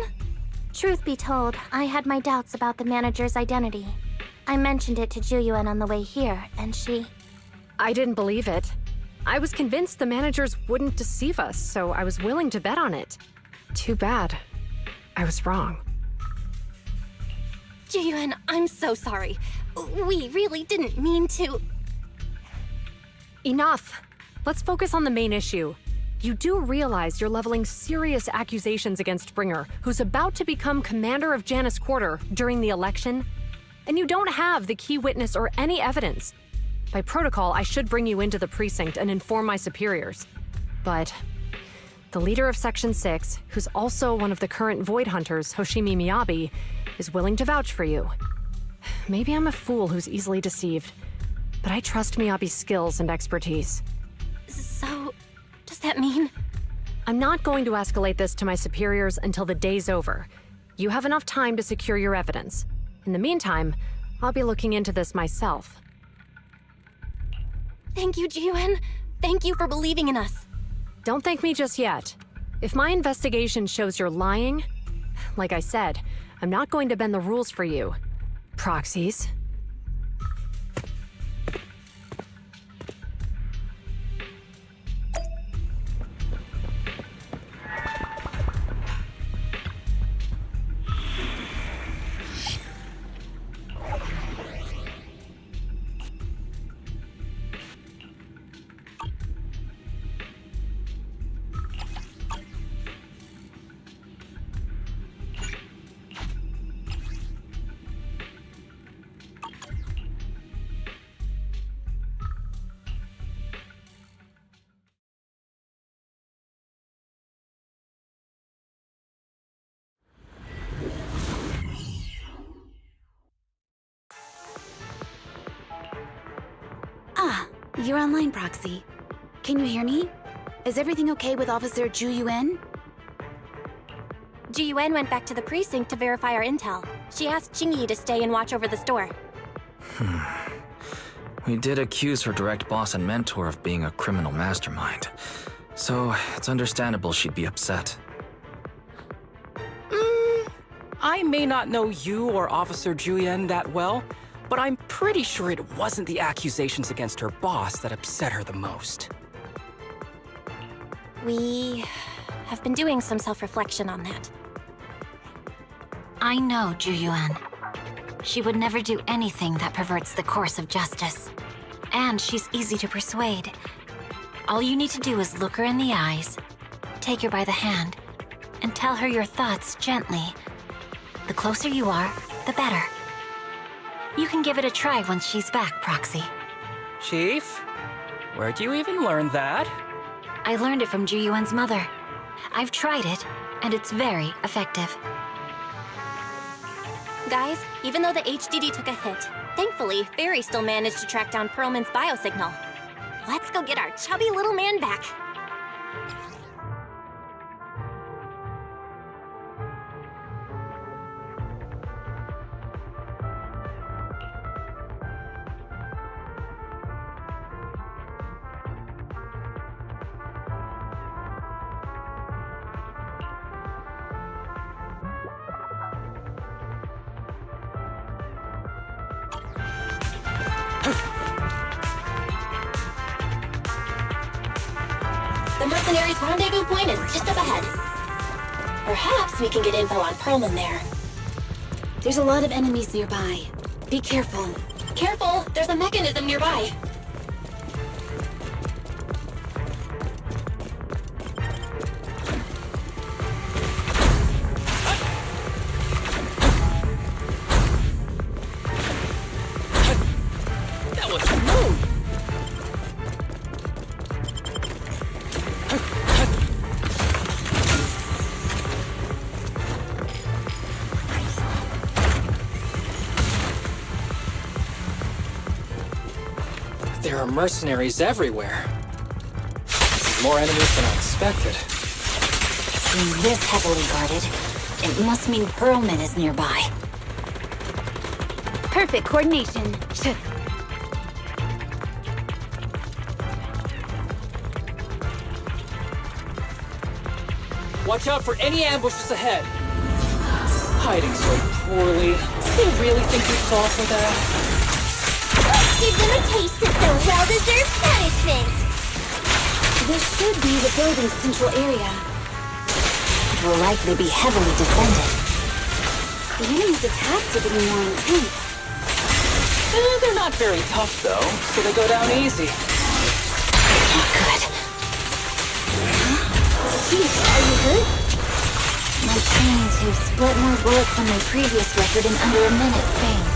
Truth be told, I had my doubts about the manager's identity. I mentioned it to Juyuan on the way here, and she... I didn't believe it. I was convinced the managers wouldn't deceive us, so I was willing to bet on it. Too bad. I was wrong. Jiyuan, I'm so sorry. We really didn't mean to... Enough! Let's focus on the main issue. You do realize you're leveling serious accusations against Bringer, who's about to become commander of Janus Quarter during the election? And you don't have the key witness or any evidence. By protocol, I should bring you into the precinct and inform my superiors. But the leader of Section 6, who's also one of the current Void Hunters, Hoshimi Miyabi, is willing to vouch for you. Maybe I'm a fool who's easily deceived, but I trust Miyabi's skills and expertise. So, does that mean? I'm not going to escalate this to my superiors until the day's over. You have enough time to secure your evidence. In the meantime, I'll be looking into this myself. Thank you, Jiyuan. Thank you for believing in us. Don't thank me just yet. If my investigation shows you're lying, like I said, I'm not going to bend the rules for you. Proxies. You're online, Proxy. Can you hear me? Is everything okay with Officer Juyuan? Jiyuan went back to the precinct to verify our intel. She asked Jingyi to stay and watch over the store. We did accuse her direct boss and mentor of being a criminal mastermind. So, it's understandable she'd be upset. I may not know you or Officer Juyuan that well, but I'm pretty sure it wasn't the accusations against her boss that upset her the most. We have been doing some self-reflection on that. I know Juyuan. She would never do anything that perverts the course of justice. And she's easy to persuade. All you need to do is look her in the eyes, take her by the hand, and tell her your thoughts gently. The closer you are, the better. You can give it a try once she's back, Proxy. Chief? Where'd you even learn that? I learned it from Ji-Yuan's mother. I've tried it, and it's very effective. Guys, even though the HDD took a hit, thankfully, Fairy still managed to track down Perlman's biosignal. Let's go get our chubby little man back. The mercenaries' rendezvous point is just up ahead. Perhaps we can get info on Perlman there. There's a lot of enemies nearby. Be careful. Careful! There's a mechanism nearby. That was a move! There are mercenaries everywhere. More enemies than I expected. Being this heavily guarded, it must mean Perlman is nearby. Perfect coordination. Watch out for any ambushes ahead. Hiding so poorly. They really think we fall for that? Let's give them a taste of some well-deserved punishment! This should be the building's central area. It will likely be heavily defended. The enemy's attacks are getting more intense. They're not very tough, though, so they go down easy. Not good. Chief, are you hurt? My training tube split more bullets than my previous record in under a minute fame.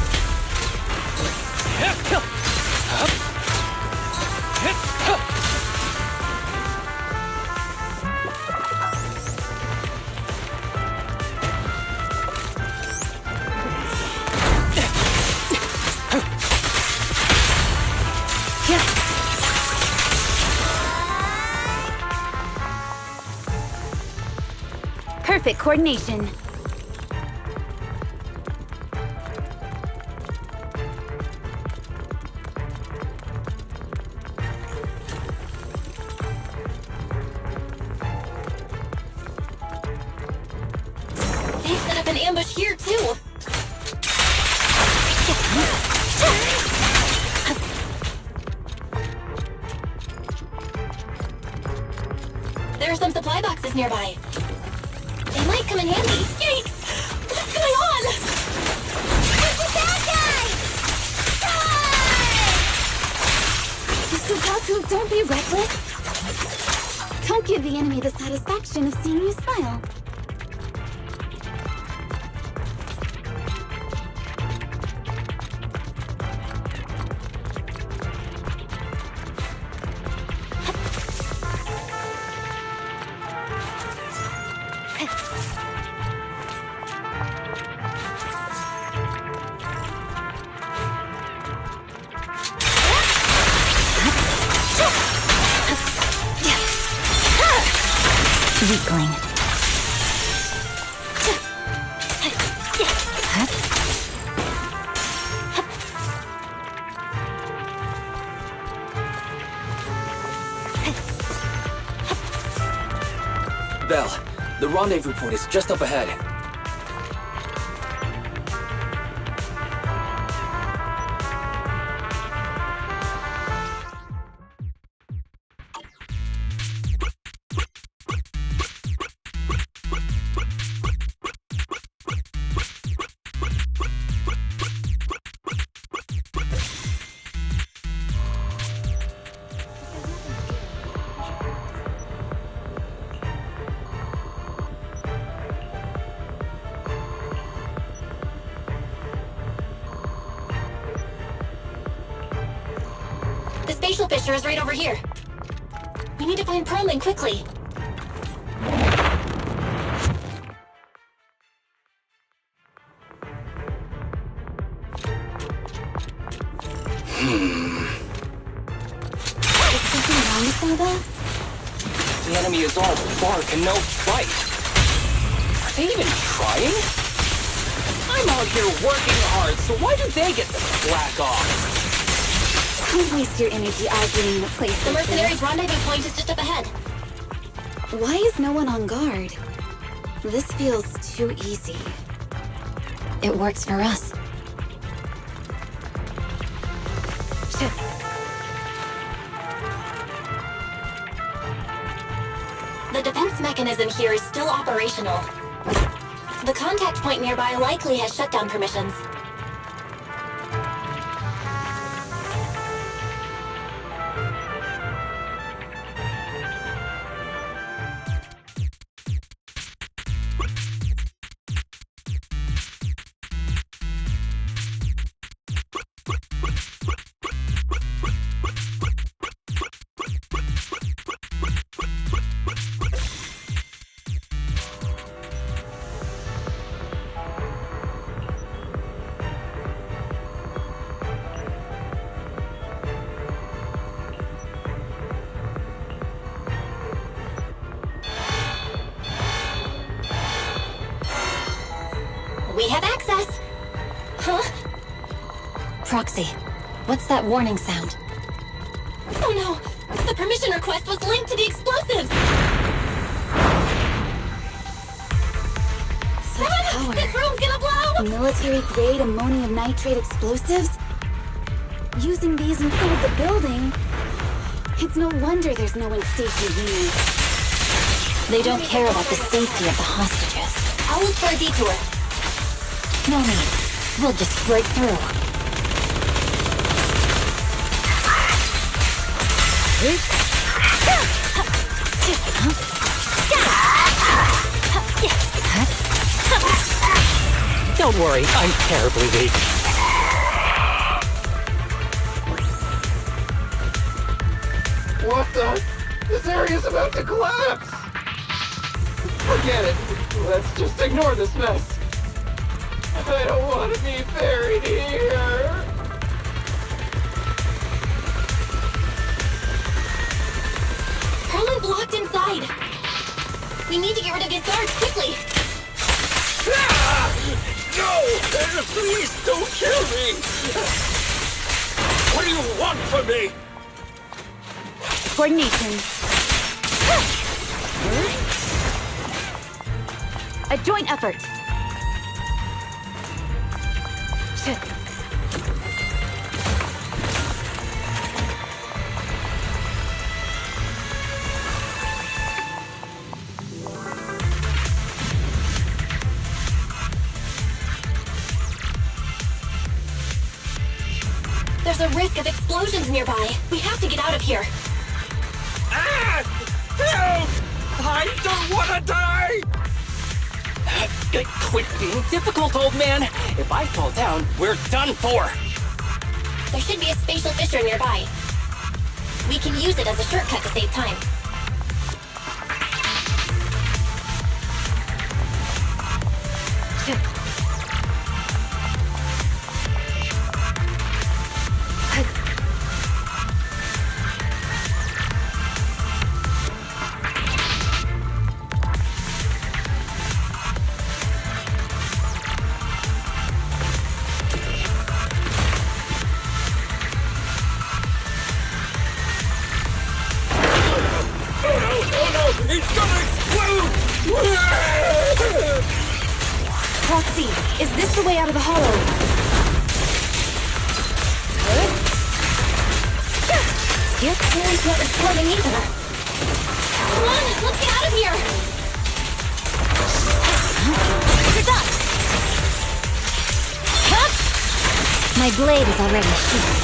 Perfect coordination. They've set up an ambush here, too. There are some supply boxes nearby. They might come in handy. Yikes! What's going on? It's a bad guy! Sugaku, don't be reckless. Don't give the enemy the satisfaction of seeing you smile. Weakling. Belle, the rendezvous point is just up ahead. The spatial fissure is right over here. We need to find Perlman quickly. Is something wrong with Saba? The enemy is all bark and no fight. Are they even trying? I'm out here working hard, so why do they get to slack off? Don't waste your energy arguing in a place The like mercenaries' this. rendezvous point is just up ahead. Why is no one on guard? This feels too easy. It works for us. The defense mechanism here is still operational. The contact point nearby likely has shutdown permissions. We have access! Huh? Proxy, what's that warning sound? Oh no! The permission request was linked to the explosives! Such power. This room's gonna blow! Military-grade ammonium nitrate explosives? Using these inside the building? It's no wonder there's no one stationed near. They don't care about the safety of the hostages. I'll look for a detour. No need. We'll just break through. Don't worry, I'm terribly weak. What the? This area's about to collapse! Forget it. Let's just ignore this mess. I don't want to be buried here. Perlman's locked inside. We need to get rid of these guards quickly. Ah! No! Please don't kill me! What do you want from me? Coordination. A joint effort. There's a risk of explosions nearby. We have to get out of here. Ah! Help! I don't want to die! Quit being difficult, old man. If I fall down, we're done for. There should be a spatial fissure nearby. We can use it as a shortcut to save time. It's gonna explode! Proxy, is this the way out of the hollow? Yep, Harry's not exploding either. Come on, let's get out of here! You're done! My blade is already sheathed.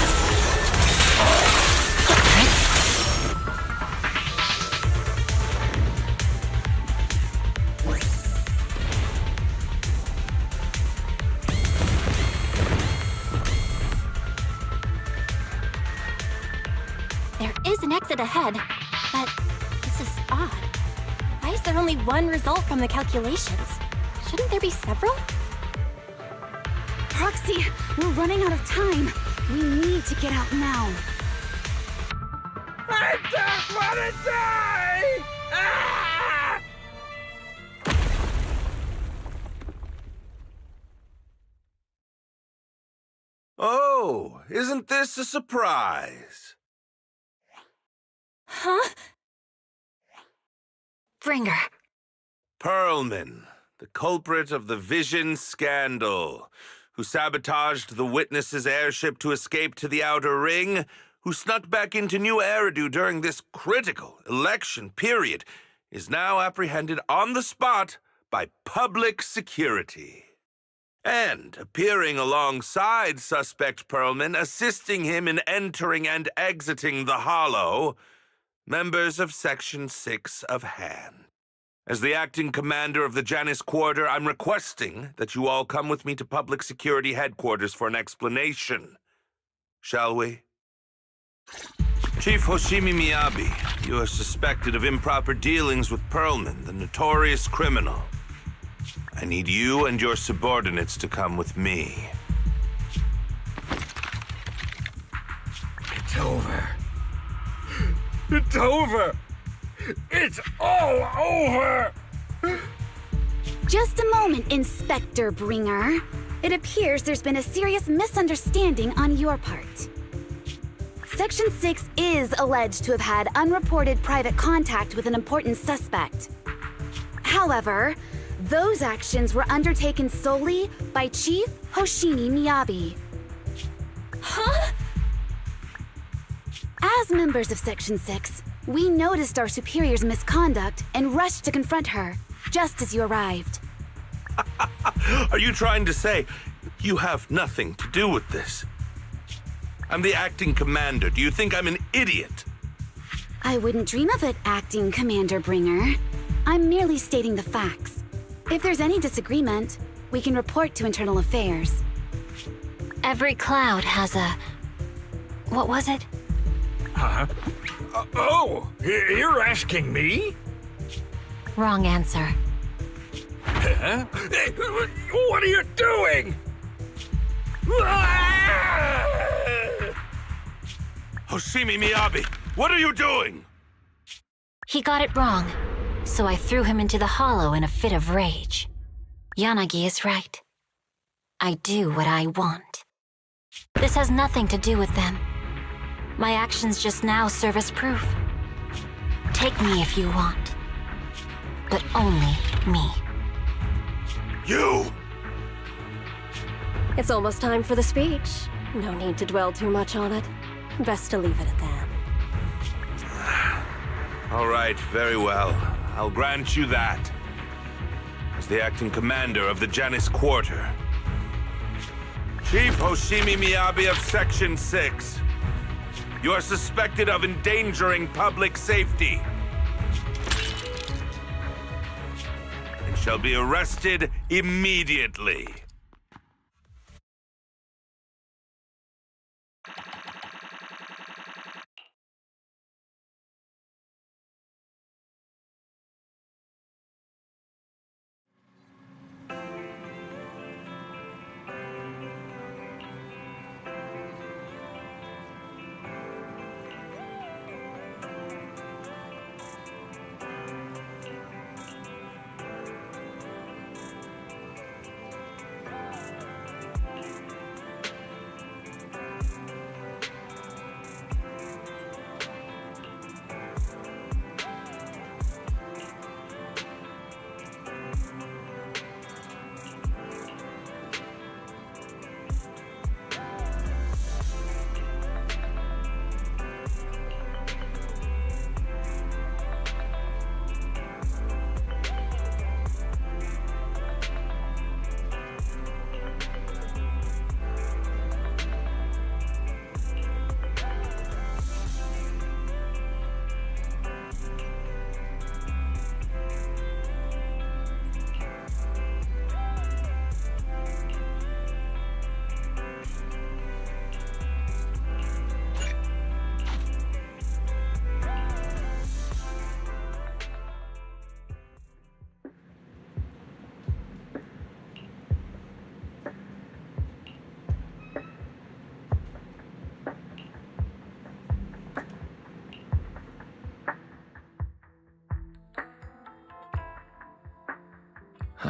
There is an exit ahead, but this is odd. Why is there only one result from the calculations? Shouldn't there be several? Proxy, we're running out of time. We need to get out now. I don't want to die! Ah! Oh, isn't this a surprise? Huh? Bringer. Perlman, the culprit of the Vision scandal, who sabotaged the Witness's airship to escape to the Outer Ring, who snuck back into New Eridu during this critical election period, is now apprehended on the spot by public security. And appearing alongside suspect Perlman, assisting him in entering and exiting the Hollow, members of Section 6 of Han. As the acting commander of the Janus Quarter, I'm requesting that you all come with me to Public Security Headquarters for an explanation. Shall we? Chief Hoshimi Miyabi, you are suspected of improper dealings with Perlman, the notorious criminal. I need you and your subordinates to come with me. It's over. It's over! It's all over! Just a moment, Inspector Bringer. It appears there's been a serious misunderstanding on your part. Section 6 is alleged to have had unreported private contact with an important suspect. However, those actions were undertaken solely by Chief Hoshimi Miyabi. Huh? As members of Section 6, we noticed our superior's misconduct and rushed to confront her, just as you arrived. Are you trying to say you have nothing to do with this? I'm the acting commander. Do you think I'm an idiot? I wouldn't dream of it, Acting Commander Bringer. I'm merely stating the facts. If there's any disagreement, we can report to Internal Affairs. Every cloud has a... What was it? Huh? You're asking me? Wrong answer. Huh? What are you doing? Hoshimi Miyabi, what are you doing? He got it wrong, so I threw him into the hollow in a fit of rage. Yanagi is right. I do what I want. This has nothing to do with them. My actions just now serve as proof. Take me if you want. But only me. You! It's almost time for the speech. No need to dwell too much on it. Best to leave it at that. All right, very well. I'll grant you that. As the acting commander of the Janus Quarter. Chief Hoshimi Miyabi of Section 6. You are suspected of endangering public safety. And shall be arrested immediately.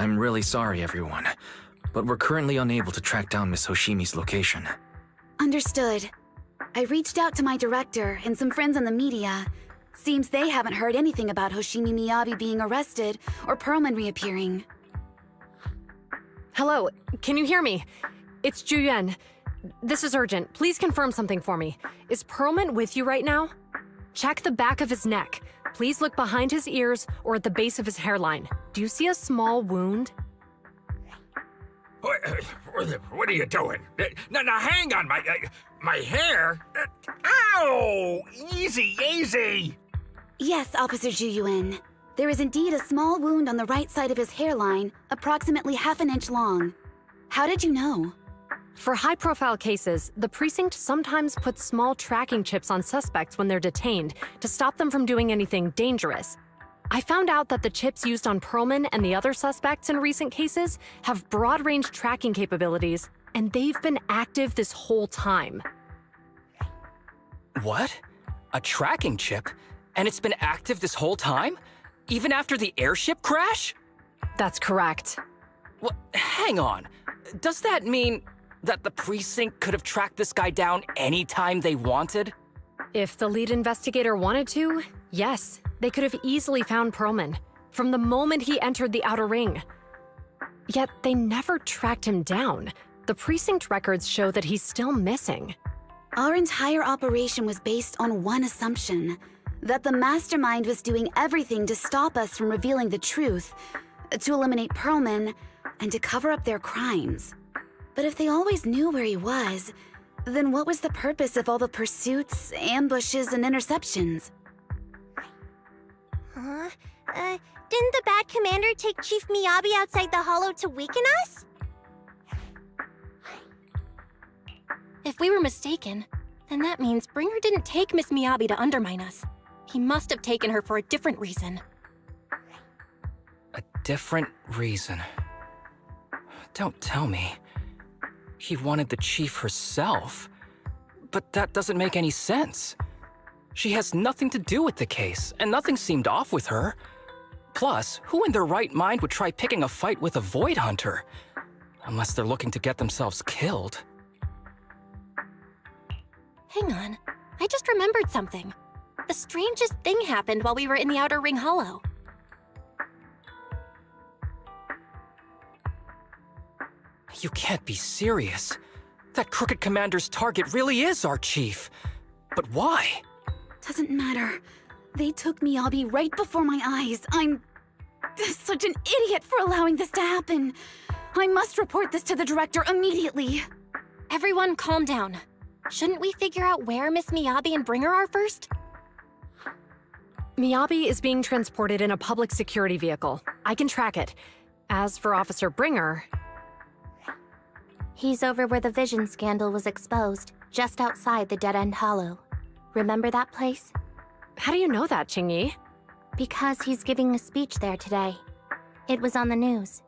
I'm really sorry, everyone. But we're currently unable to track down Miss Hoshimi's location. Understood. I reached out to my director and some friends in the media. Seems they haven't heard anything about Hoshimi Miyabi being arrested or Perlman reappearing. Hello, can you hear me? It's Juyuan. This is urgent. Please confirm something for me. Is Perlman with you right now? Check the back of his neck. Please look behind his ears or at the base of his hairline. Do you see a small wound? What are you doing? Now hang on, my hair? Ow! Easy, easy! Yes, Officer Juyuan. There is indeed a small wound on the right side of his hairline, approximately half an inch long. How did you know? For high-profile cases, the precinct sometimes puts small tracking chips on suspects when they're detained to stop them from doing anything dangerous. I found out that the chips used on Perlman and the other suspects in recent cases have broad-range tracking capabilities, and they've been active this whole time. What? A tracking chip? And it's been active this whole time? Even after the airship crash? That's correct. What? Hang on. Does that mean that the precinct could have tracked this guy down anytime they wanted? If the lead investigator wanted to, yes. They could have easily found Perlman from the moment he entered the outer ring. Yet they never tracked him down. The precinct records show that he's still missing. Our entire operation was based on one assumption, that the mastermind was doing everything to stop us from revealing the truth, to eliminate Perlman, and to cover up their crimes. But if they always knew where he was, then what was the purpose of all the pursuits, ambushes, and interceptions? Didn't the bad commander take Chief Miyabi outside the hollow to weaken us? If we were mistaken, then that means Bringer didn't take Miss Miyabi to undermine us. He must have taken her for a different reason. A different reason? Don't tell me. He wanted the chief herself. But that doesn't make any sense. She has nothing to do with the case, and nothing seemed off with her. Plus, who in their right mind would try picking a fight with a Void Hunter? Unless they're looking to get themselves killed. Hang on, I just remembered something. The strangest thing happened while we were in the Outer Ring Hollow. You can't be serious. That crooked commander's target really is our chief. But why? Doesn't matter. They took Miyabi right before my eyes. I'm such an idiot for allowing this to happen. I must report this to the director immediately. Everyone calm down. Shouldn't we figure out where Miss Miyabi and Bringer are first? Miyabi is being transported in a public security vehicle. I can track it. As for Officer Bringer... He's over where the Vision scandal was exposed, just outside the Dead End Hollow. Remember that place? How do you know that, Qingyi? Because he's giving a speech there today. It was on the news.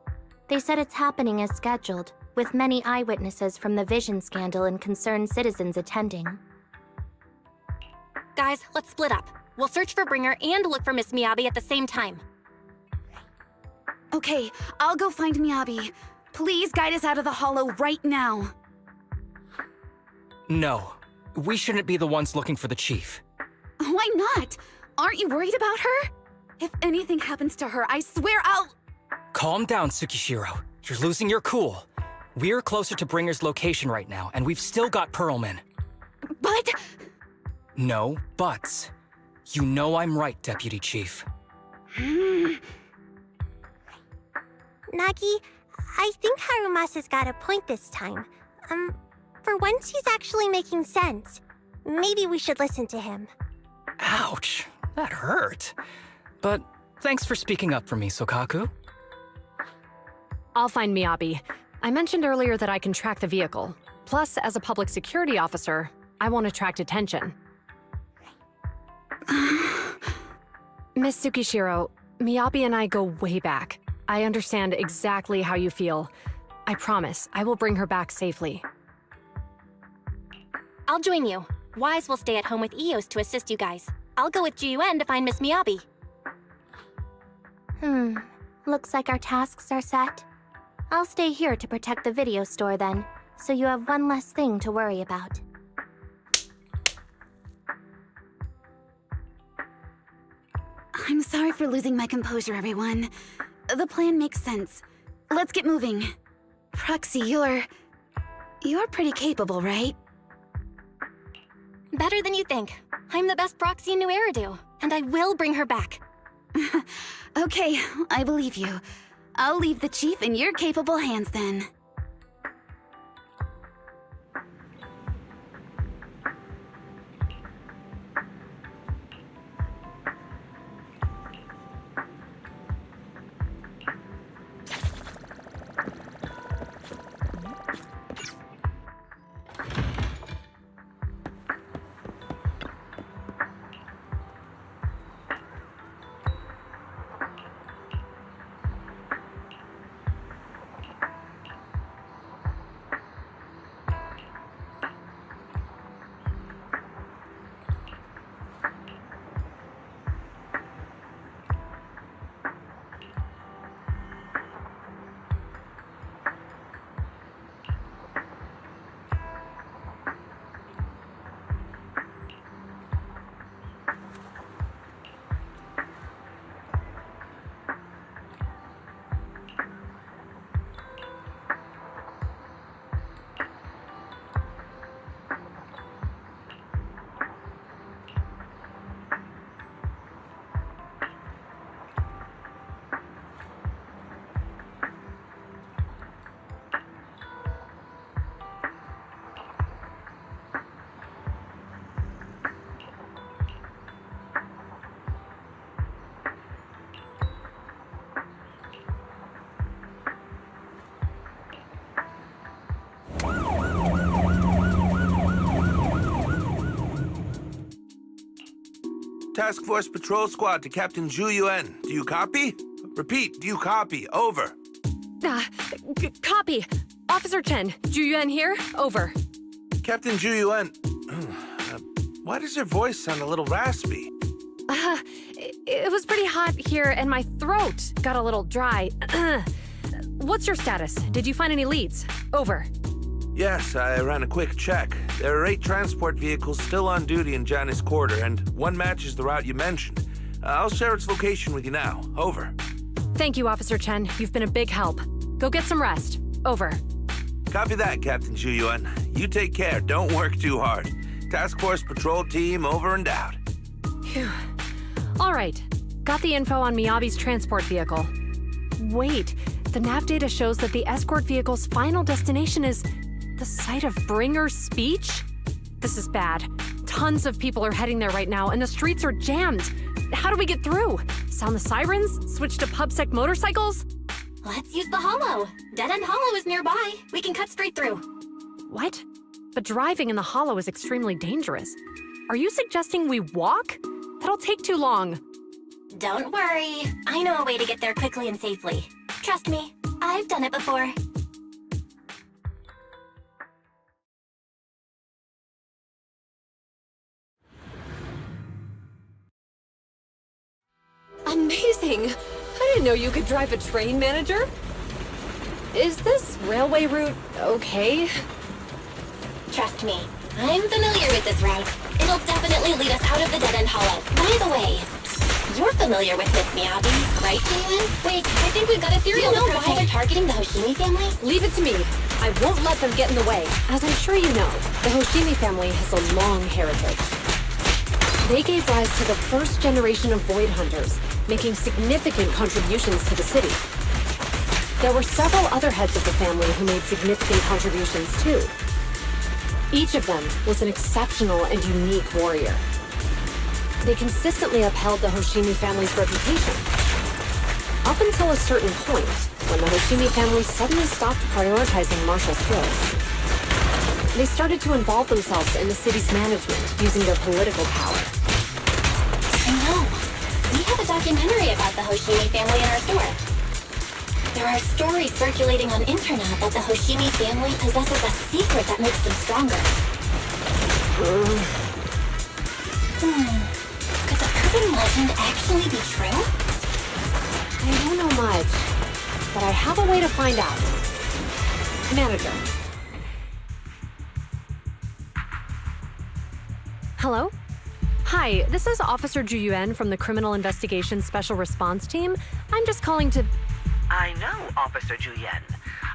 They said it's happening as scheduled, with many eyewitnesses from the Vision scandal and concerned citizens attending. Guys, let's split up. We'll search for Bringer and look for Miss Miyabi at the same time. Okay, I'll go find Miyabi. Please guide us out of the hollow right now. No, we shouldn't be the ones looking for the chief. Why not? Aren't you worried about her? If anything happens to her, I swear I'll... Calm down, Tsukishiro. You're losing your cool. We're closer to Bringer's location right now, and we've still got Perlman. But... No buts. You know I'm right, Deputy Chief. Nagi, I think Harumasa's got a point this time. For once he's actually making sense. Maybe we should listen to him. Ouch, that hurt. But thanks for speaking up for me, Sokaku. I'll find Miyabi. I mentioned earlier that I can track the vehicle. Plus, as a public security officer, I won't attract attention. Miss Tsukishiro, Miyabi and I go way back. I understand exactly how you feel. I promise, I will bring her back safely. I'll join you. Wise will stay at home with Eos to assist you guys. I'll go with Jiyuan to find Miss Miyabi. Looks like our tasks are set. I'll stay here to protect the video store then, so you have one less thing to worry about. I'm sorry for losing my composure, everyone. The plan makes sense. Let's get moving. Proxy, you're pretty capable, right? Better than you think. I'm the best proxy in New Eridu, and I will bring her back. Okay, I believe you. I'll leave the chief in your capable hands then. Task Force Patrol Squad to Captain Zhu Yuan. Do you copy? Repeat, do you copy? Over. Copy. Officer Chen, Zhu Yuan here. Over. Captain Zhu Yuan, why does your voice sound a little raspy? It was pretty hot here, and my throat got a little dry. What's your status? Did you find any leads? Over. Yes, I ran a quick check. There are 8 transport vehicles still on duty in Janus Quarter, and one matches the route you mentioned. I'll share its location with you now. Over. Thank you, Officer Chen. You've been a big help. Go get some rest. Over. Copy that, Captain Zhu Yuan. You take care. Don't work too hard. Task Force Patrol Team over and out. Phew. All right. Got the info on Miyabi's transport vehicle. Wait, the nav data shows that the escort vehicle's final destination is the site of Bringer's speech? This is bad. Tons of people are heading there right now, and the streets are jammed. How do we get through? Sound the sirens? Switch to PubSec motorcycles? Let's use the Hollow. Dead End Hollow is nearby. We can cut straight through. What? But driving in the Hollow is extremely dangerous. Are you suggesting we walk? That'll take too long. Don't worry. I know a way to get there quickly and safely. Trust me, I've done it before. Amazing! I didn't know you could drive a train, manager. Is this railway route okay? Trust me, I'm familiar with this route. It'll definitely lead us out of the Dead End Hollow. By the way, you're familiar with Miss Miyabi, right, Jalen? Wait, I think we've got a theory. Do you know why they're targeting the Hoshimi family? Leave it to me. I won't let them get in the way. As I'm sure you know, the Hoshimi family has a long heritage. They gave rise to the first generation of Void Hunters, making significant contributions to the city. There were several other heads of the family who made significant contributions too. Each of them was an exceptional and unique warrior. They consistently upheld the Hoshimi family's reputation. Up until a certain point, when the Hoshimi family suddenly stopped prioritizing martial skills. They started to involve themselves in the city's management using their political power. I know. We have a documentary about the Hoshimi family in our store. There are stories circulating on internet that the Hoshimi family possesses a secret that makes them stronger. Could the urban legend actually be true? I don't know much, but I have a way to find out. Manager. Hello? Hi, this is Officer Ju Yuan from the Criminal Investigation Special Response Team. I'm just calling to... I know, Officer Ju Yuan.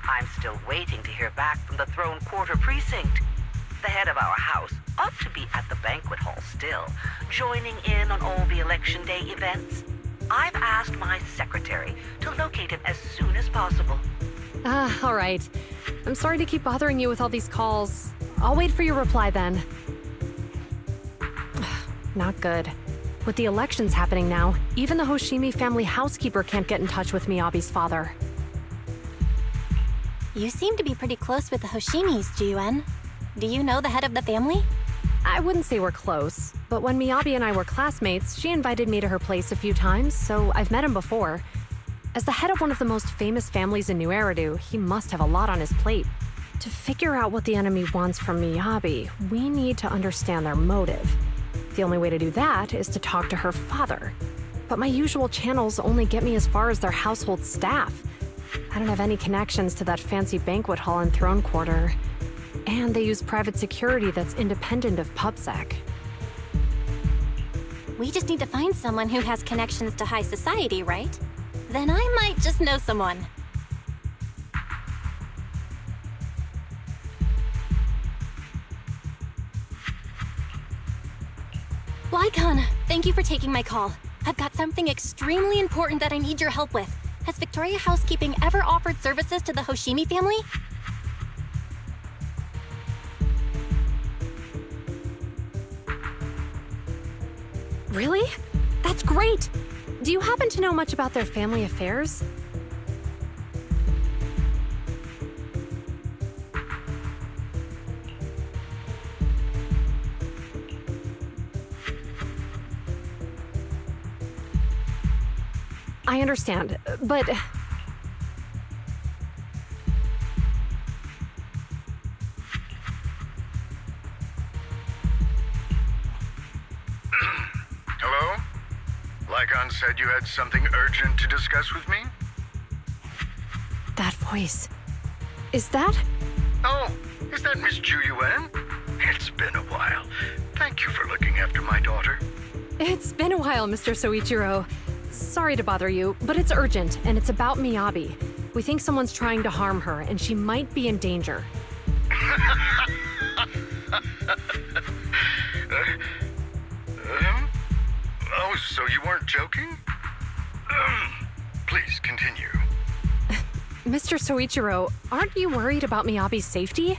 I'm still waiting to hear back from the Throne Quarter Precinct. The head of our house ought to be at the banquet hall still, joining in on all the Election Day events. I've asked my secretary to locate him as soon as possible. All right. I'm sorry to keep bothering you with all these calls. I'll wait for your reply then. Not good. With the elections happening now, even the Hoshimi family housekeeper can't get in touch with Miyabi's father. You seem to be pretty close with the Hoshimis, Ju Yuan. Do you know the head of the family? I wouldn't say we're close, but when Miyabi and I were classmates, she invited me to her place a few times, so I've met him before. As the head of one of the most famous families in New Eridu, he must have a lot on his plate. To figure out what the enemy wants from Miyabi, we need to understand their motive. The only way to do that is to talk to her father. But my usual channels only get me as far as their household staff. I don't have any connections to that fancy banquet hall in Throne Quarter. And they use private security that's independent of PubSec. We just need to find someone who has connections to high society, right? Then I might just know someone. Lycon, thank you for taking my call. I've got something extremely important that I need your help with. Has Victoria Housekeeping ever offered services to the Hoshimi family? Really? That's great! Do you happen to know much about their family affairs? I understand, but... Hello? Lycon said you had something urgent to discuss with me? That voice... Is that? Oh, is that Miss Ju Yuan? It's been a while. Thank you for looking after my daughter. It's been a while, Mr. Soichiro. Sorry to bother you, but it's urgent, and it's about Miyabi. We think someone's trying to harm her, and she might be in danger. Oh, so you weren't joking? Please, continue. Mr. Soichiro, aren't you worried about Miyabi's safety?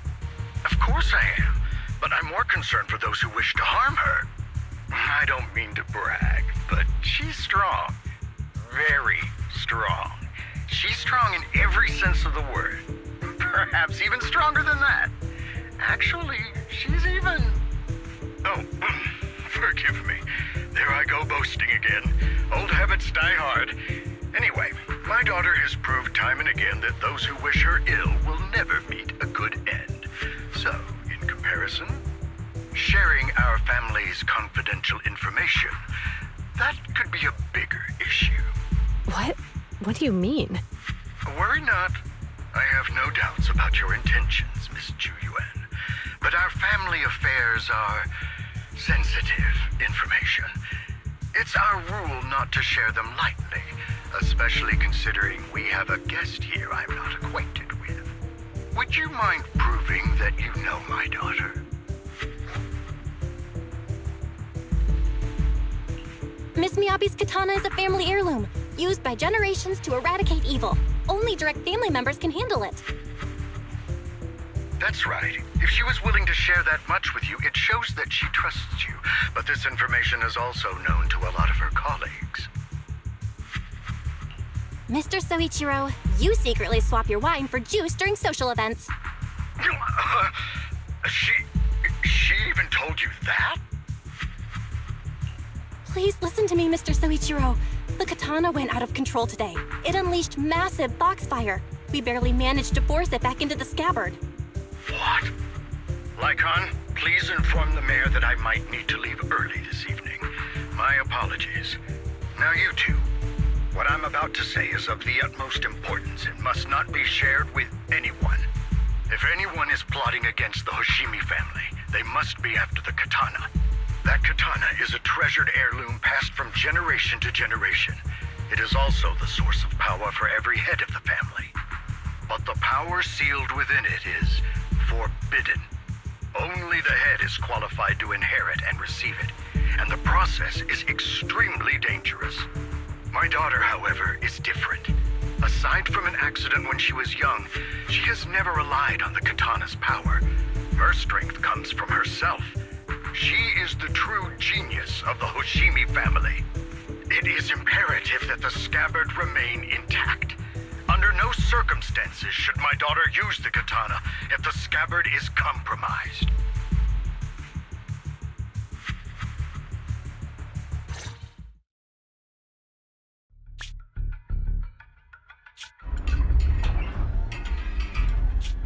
Of course I am, but I'm more concerned for those who wish to harm her. I don't mean to brag, but she's strong. Very strong. She's strong in every sense of the word. Perhaps even stronger than that. Actually, she's even... Oh, forgive me. There I go boasting again. Old habits die hard. Anyway, my daughter has proved time and again that those who wish her ill will never meet a good end. So, in comparison, sharing our family's confidential information, that could be a bigger issue. What? What do you mean? Worry not. I have no doubts about your intentions, Miss Ju Yuan. But our family affairs are sensitive information. It's our rule not to share them lightly, especially considering we have a guest here I'm not acquainted with. Would you mind proving that you know my daughter? Miss Miyabi's katana is a family heirloom, used by generations to eradicate evil. Only direct family members can handle it. That's right. If she was willing to share that much with you, it shows that she trusts you. But this information is also known to a lot of her colleagues. Mr. Soichiro, you secretly swap your wine for juice during social events. She even told you that? Please listen to me, Mr. Soichiro. The katana went out of control today. It unleashed massive foxfire. We barely managed to force it back into the scabbard. What? Lycon, please inform the mayor that I might need to leave early this evening. My apologies. Now you two, What I'm about to say is of the utmost importance and must not be shared with anyone. If anyone is plotting against the Hoshimi family, they must be after the katana. That katana is a treasured heirloom passed from generation to generation. It is also the source of power for every head of the family. But the power sealed within it is forbidden. Only the head is qualified to inherit and receive it, and the process is extremely dangerous. My daughter, however, is different. Aside from an accident when she was young, she has never relied on the katana's power. Her strength comes from herself. She is the true genius of the Hoshimi family. It is imperative that the scabbard remain intact. Under no circumstances should my daughter use the katana if the scabbard is compromised.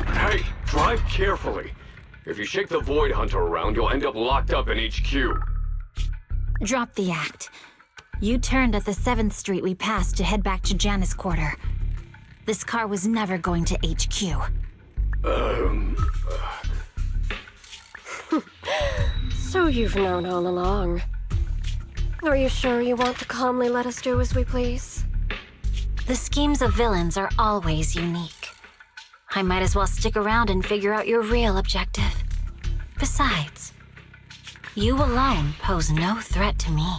Hey, drive carefully. If you shake the Void Hunter around, you'll end up locked up in HQ. Drop the act. You turned at the 7th Street we passed to head back to Janus Quarter. This car was never going to HQ. So you've known all along. Are you sure you want to calmly let us do as we please? The schemes of villains are always unique. I might as well stick around and figure out your real objective. Besides, you alone pose no threat to me.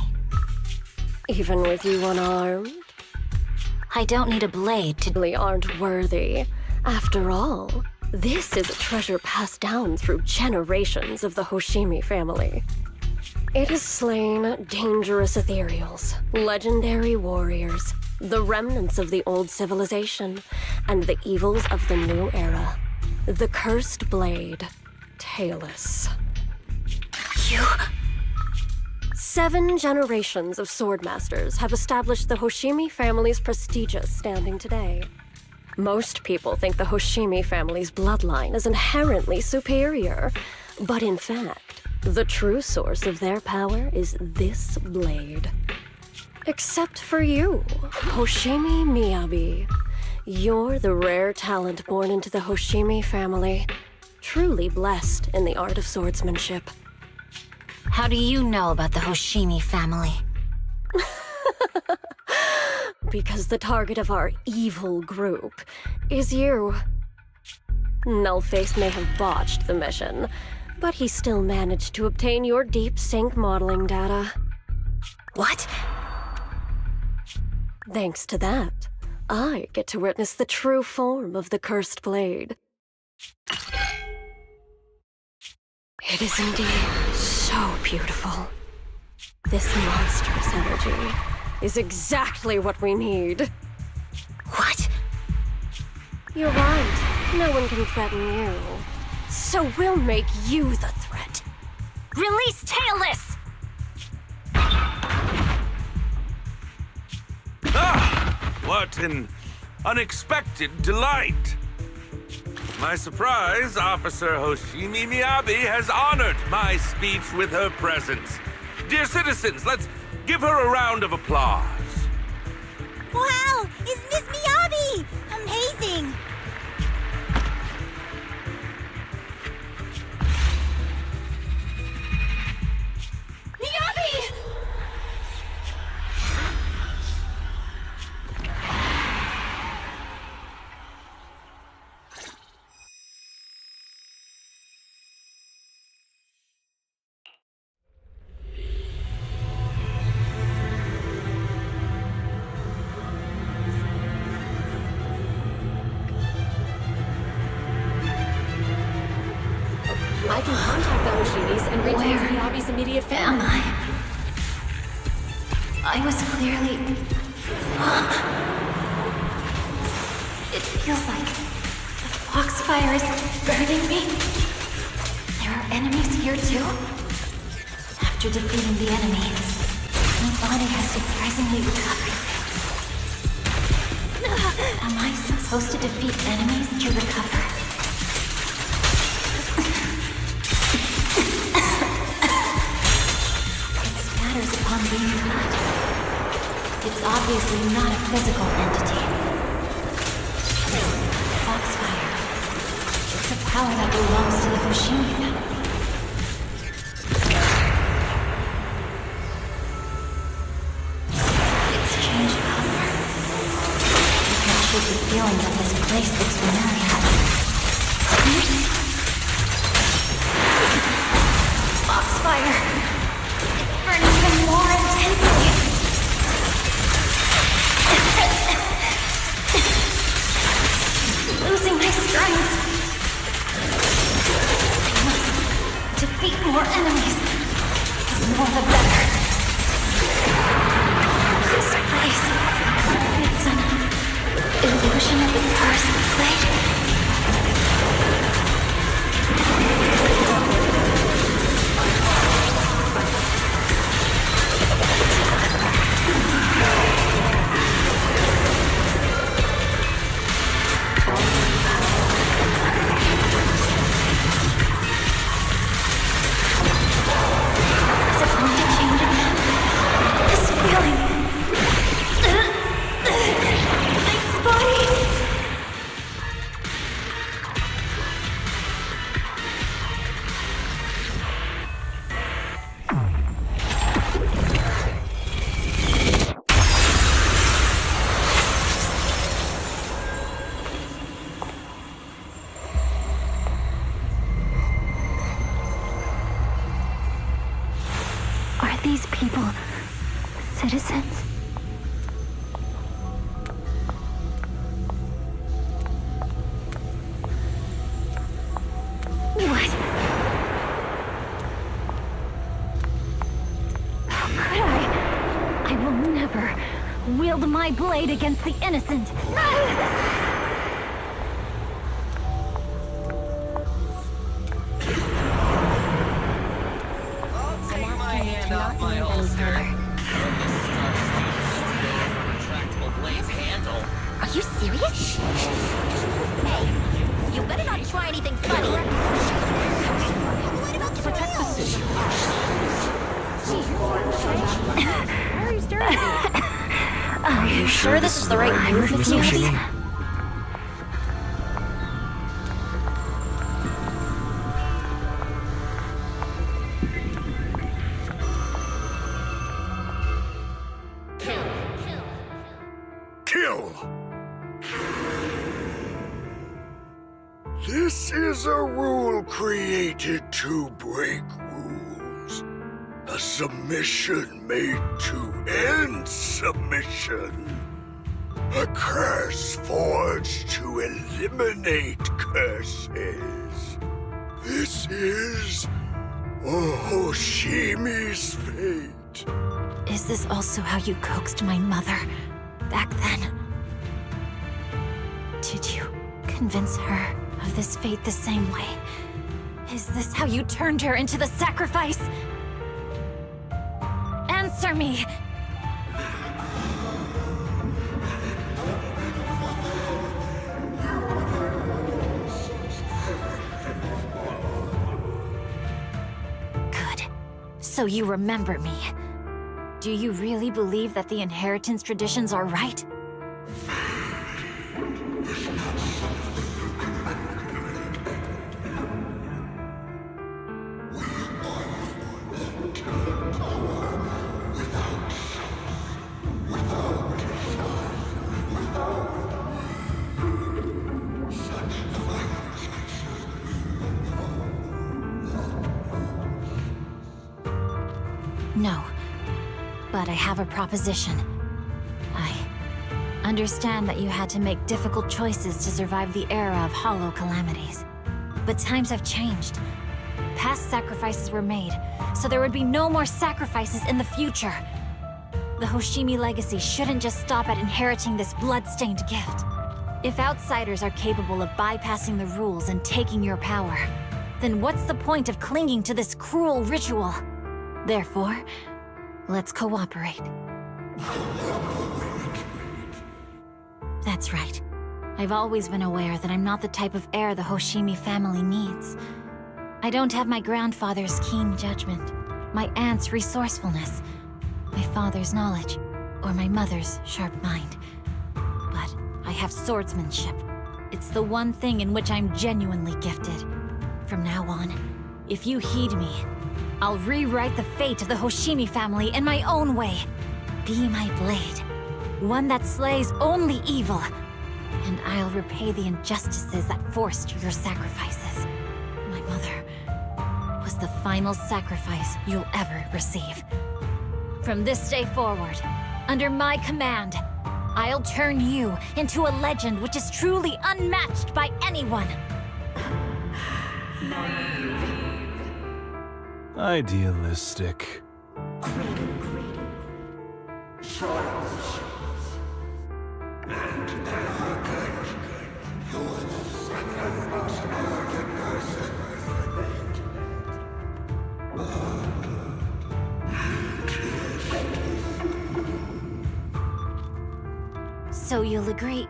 Even with you unarmed? I don't need a blade to... Really aren't worthy. After all, this is a treasure passed down through generations of the Hoshimi family. It has slain dangerous ethereals, legendary warriors, the remnants of the old civilization, and the evils of the new era. The cursed blade, Talus. You... 7 generations of swordmasters have established the Hoshimi family's prestigious standing today. Most people think the Hoshimi family's bloodline is inherently superior, but in fact, the true source of their power is this blade. Except for you, Hoshimi Miyabi. You're the rare talent born into the Hoshimi family, truly blessed in the art of swordsmanship. How do you know about the Hoshimi family? Because the target of our evil group is you. Nullface may have botched the mission, but he still managed to obtain your deep sync modeling data. What? Thanks to that, I get to witness the true form of the cursed blade. It is indeed so beautiful. This monstrous energy is exactly what we need. What? You're right. No one can threaten you. So we'll make you the threat. Release Talus! Ah! What an unexpected delight! My surprise, Officer Hoshimi Miyabi has honored my speech with her presence. Dear citizens, let's give her a round of applause. Wow! Is Miss Miyabi? Amazing! Miyabi! I can contact the Hoshimis and reach Miyabi's immediate family. Am I was clearly... It feels like the foxfire is burning me. There are enemies here too? After defeating the enemy, my body has surprisingly recovered. Am I supposed to defeat enemies to recover? Upon being cut. It's obviously not a physical entity. Foxfire. It's a power that belongs to the Hoshimi family. It's changed color. You can shake the feeling that this place looks familiar. Foxfire. It's burning even more intensely. Losing my strength. I must defeat more enemies. The more the better. This place. It's an illusion of the first blade. Are these people citizens? What? How could I? I will never wield my blade against the innocent. Are you serious? Hey, you better not try anything funny. What about the protect the city? Why are you staring at me? Are you sure this is the right move, Miss Yoshi? Kill! This is a rule created to break rules. A submission made to end submission. A curse forged to eliminate curses. This is Hoshimi's fate. Is this also how you coaxed my mother back then? Did you convince her of this fate the same way? Is this how you turned her into the sacrifice? Answer me! Good. So you remember me. Do you really believe that the inheritance traditions are right? No. But I have a proposition. I understand that you had to make difficult choices to survive the era of hollow calamities. But times have changed. Past sacrifices were made, so there would be no more sacrifices in the future. The Hoshimi legacy shouldn't just stop at inheriting this blood-stained gift. If outsiders are capable of bypassing the rules and taking your power, then what's the point of clinging to this cruel ritual? Therefore, let's cooperate. That's right. I've always been aware that I'm not the type of heir the Hoshimi family needs. I don't have my grandfather's keen judgment, my aunt's resourcefulness, my father's knowledge. or my mother's sharp mind. But I have swordsmanship. It's the one thing in which I'm genuinely gifted. From now on, if you heed me, I'll rewrite the fate of the Hoshimi family in my own way. Be my blade, one that slays only evil, and I'll repay the injustices that forced your sacrifices. My mother was the final sacrifice you'll ever receive. From this day forward, under my command, I'll turn you into a legend which is truly unmatched by anyone. Idealistic. So you'll agree.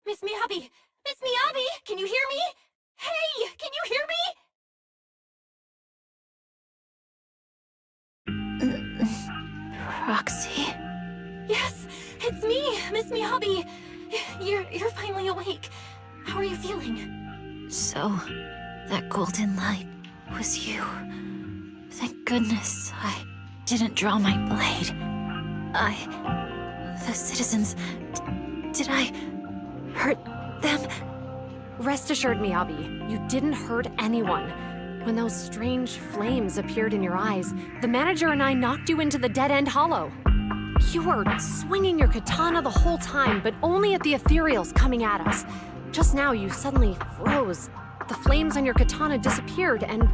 Miss Miyabi! Miss Miyabi! Can you hear me? Hey! Can you hear me? Proxy? Yes! It's me! Miss Miyabi! You're finally awake. How are you feeling? So, that golden light was you. Thank goodness I didn't draw my blade. The citizens... Did I hurt them? Rest assured, Miyabi, you didn't hurt anyone. When those strange flames appeared in your eyes, the manager and I knocked you into the dead-end hollow. You were swinging your katana the whole time, but only at the ethereals coming at us. Just now, you suddenly froze. The flames on your katana disappeared, and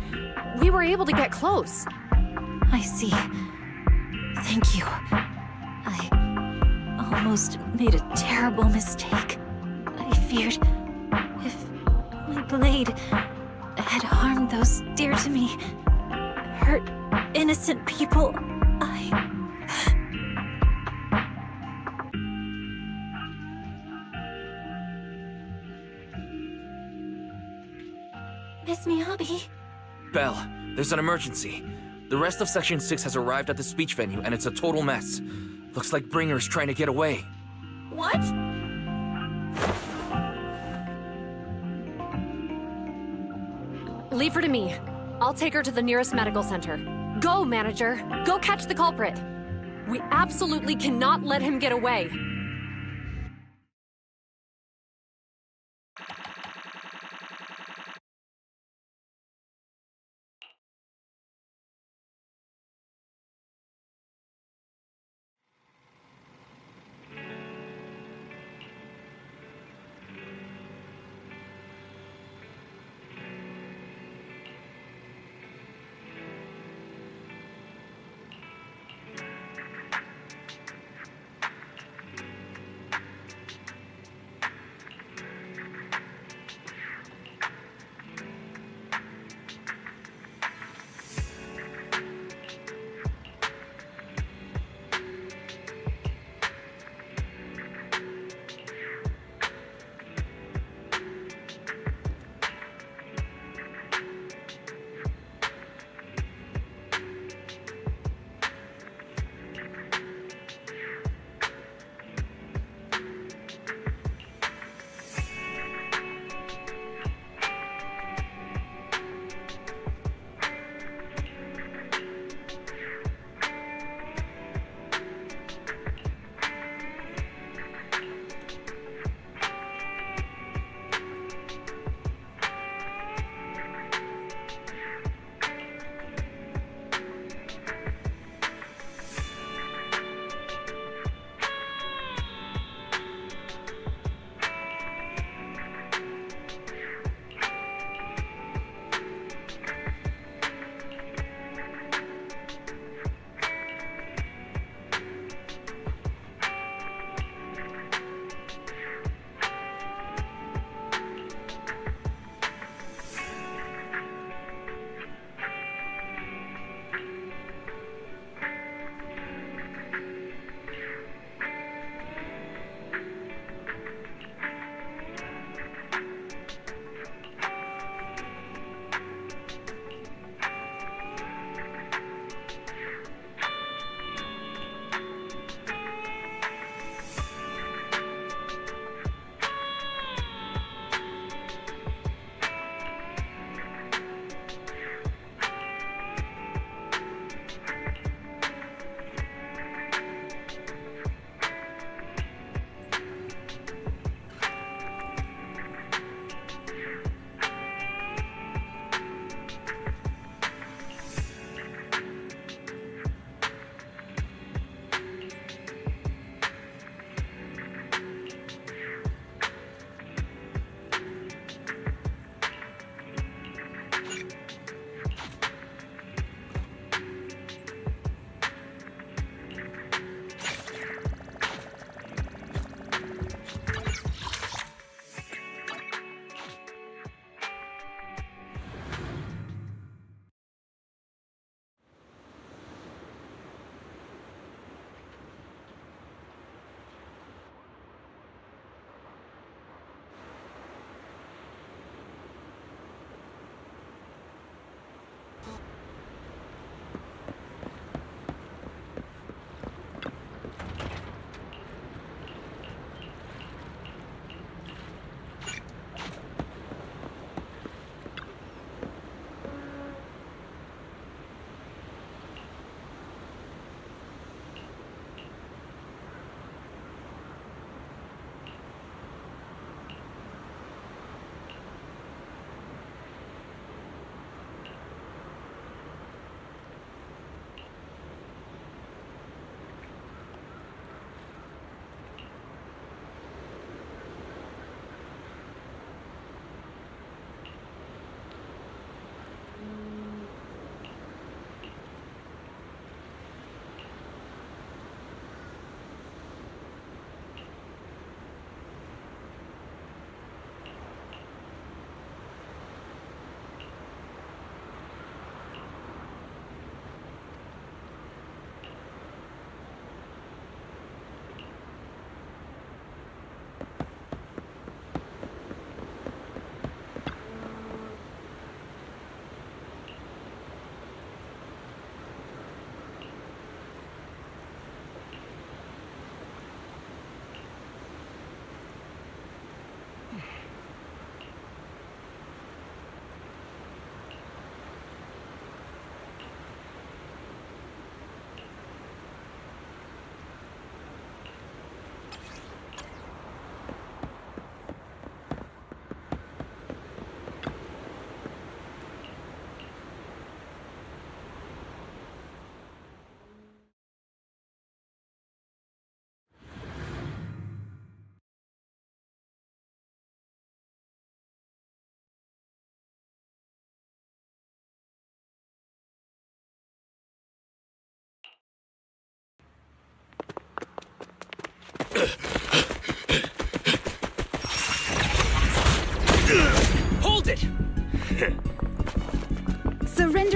we were able to get close. I see. Thank you. I almost made a terrible mistake. I feared if my blade had harmed those dear to me, hurt innocent people, Miss Miyabi? Belle, there's an emergency. The rest of Section 6 has arrived at the speech venue, and it's a total mess. Looks like Bringer's trying to get away. What? Leave her to me. I'll take her to the nearest medical center. Go, manager. Go catch the culprit. We absolutely cannot let him get away.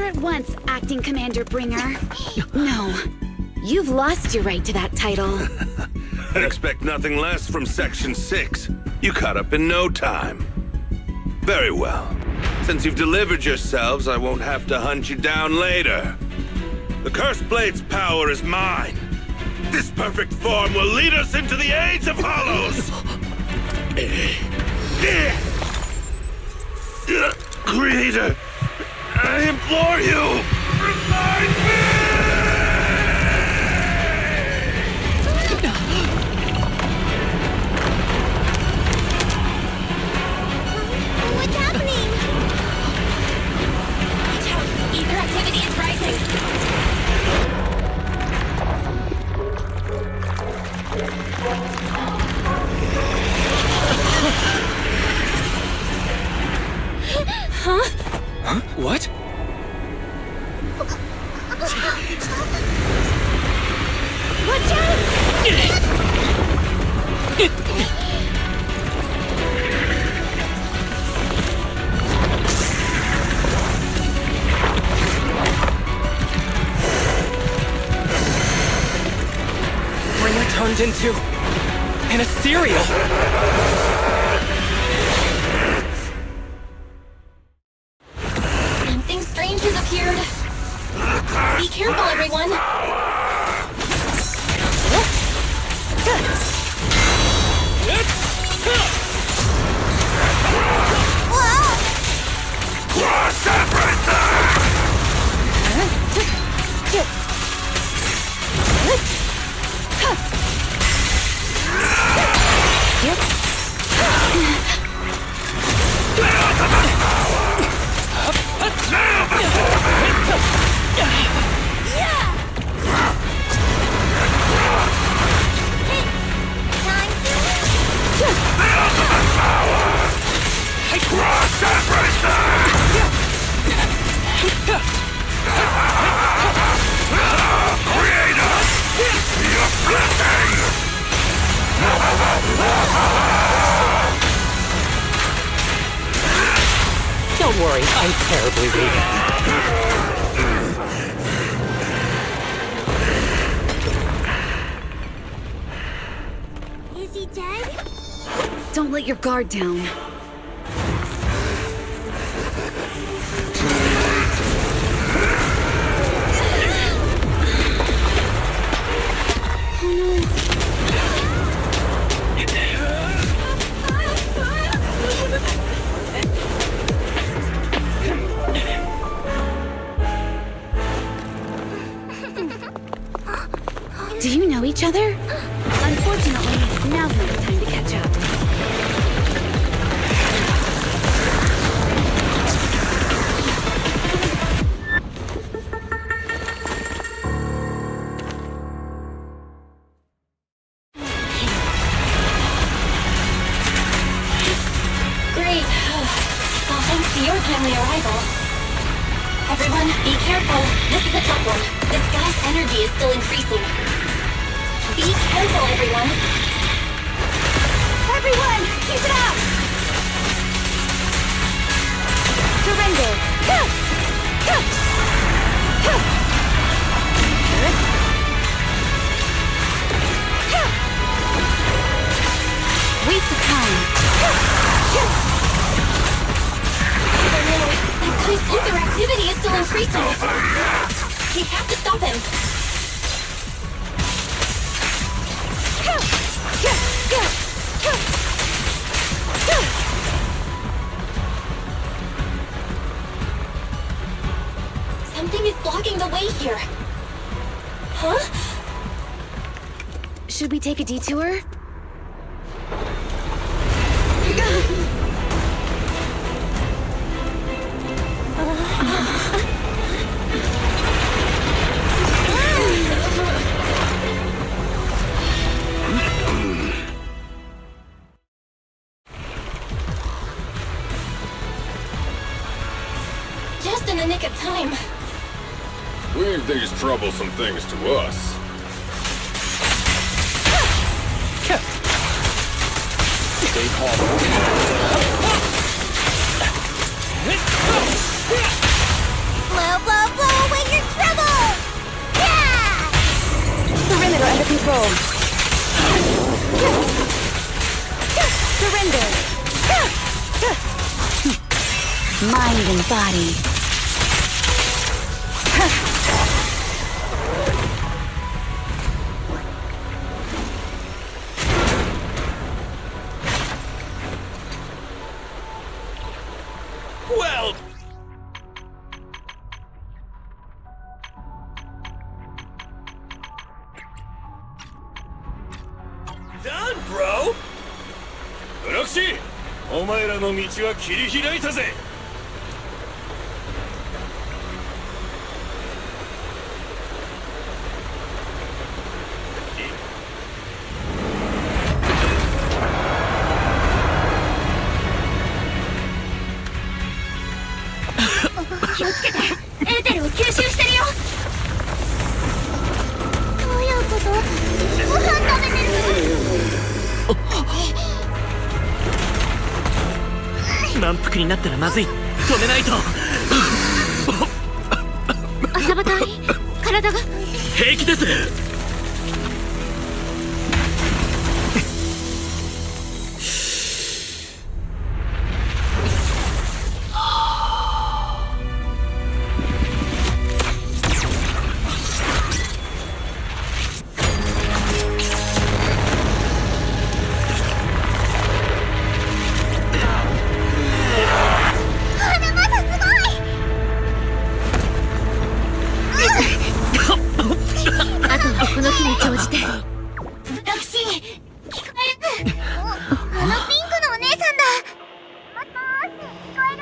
at once, Acting Commander Bringer. No, you've lost your right to that title. I'd expect nothing less from Section 6. You caught up in no time. Very well. Since you've delivered yourselves, I won't have to hunt you down later. The Cursed Blade's power is mine. This perfect form will lead us into the Age of Hollows! Creator, I implore you, remind me! What's happening? Watch out! Ether activity is rising! Huh? What? Watch out! Bringer turned into an ethereal. Something strange has appeared. Be careful, everyone. Crush everything! Crush everything! Creator! Your blessing! Don't worry, I'm terribly weak. Is he dead? Don't let your guard down. Do you know each other? Unfortunately, now's not the time to catch up. Great. It's all thanks to your timely arrival. Everyone, be careful. This is a tough one. This guy's energy is still increasing. Be careful, everyone. Everyone, keep it up! Surrender. Waste of time. Oh no, that guy's ether activity is still increasing. We have to stop him. Something is blocking the way here. Huh? Should we take a detour? Just in the nick of time. Leave these troublesome things to us. Stay calm. Blow, blow, control. Surrender. Mind and body. Well... Done, bro! ブロクシー、お前らの道は切り開いたぜ。気をつけて。エーテルを吸収してるよ。どういうこと？ご飯食べてる。満腹になったらまずい。止めないと。朝バタに体が。平気です。この木に乗じて。ロクシー、聞こえる？あのピンクのお姉さんだ。もしもし、聞こえ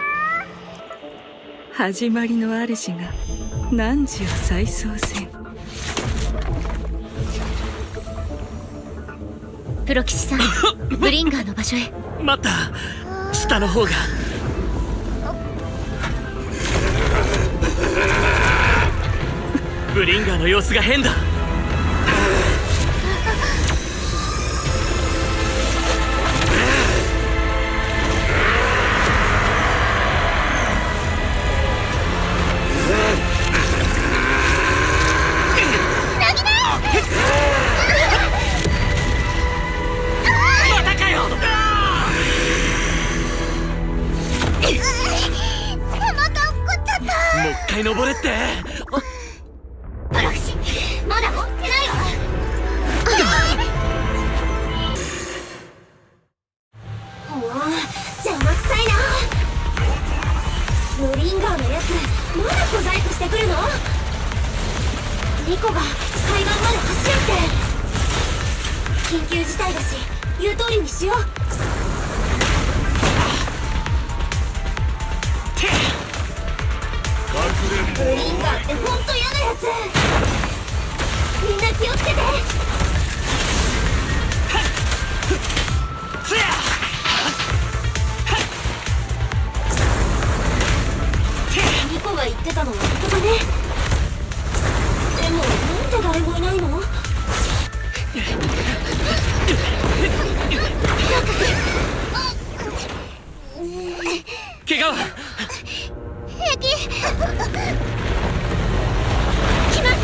る？始まりの主が汝を再創せん。プロ騎士さん、ブリンガーの場所へ。待った。下の方が。ブリンガーの様子が変だ。またかよ。背中落っこっちゃった。もう一回登れって。プロ騎士、まだ持ってないわ。もう邪魔くさいな。ブリンガーのやつまだ小細工してくるの？ニコが海岸まで走るって。緊急事態だし言う通りにしよう。ブリンガーってほんと嫌なやつ。みんな気をつけて。ニコが言ってたのは本当だね。でもなんで誰もいないの？怪我は？平気。来ます。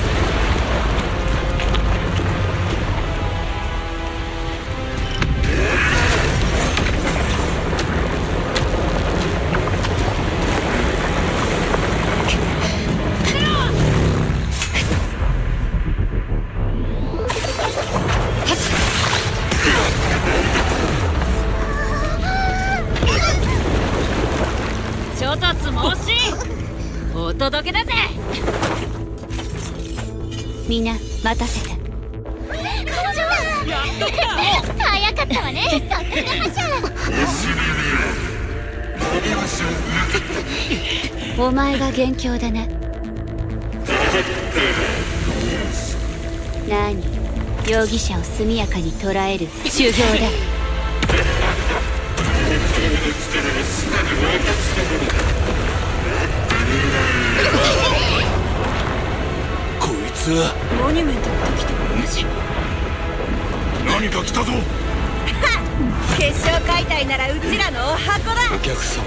諸突猛進。お届けだぜ。みんな待たせた。早かったわね。さすが覇者。お前が元凶だな。何？容疑者を速やかに捕らえる修行だ。こいつはモニュメントの時と同じ。何か来たぞ。決勝解体ならうちらのお箱だ。お客様、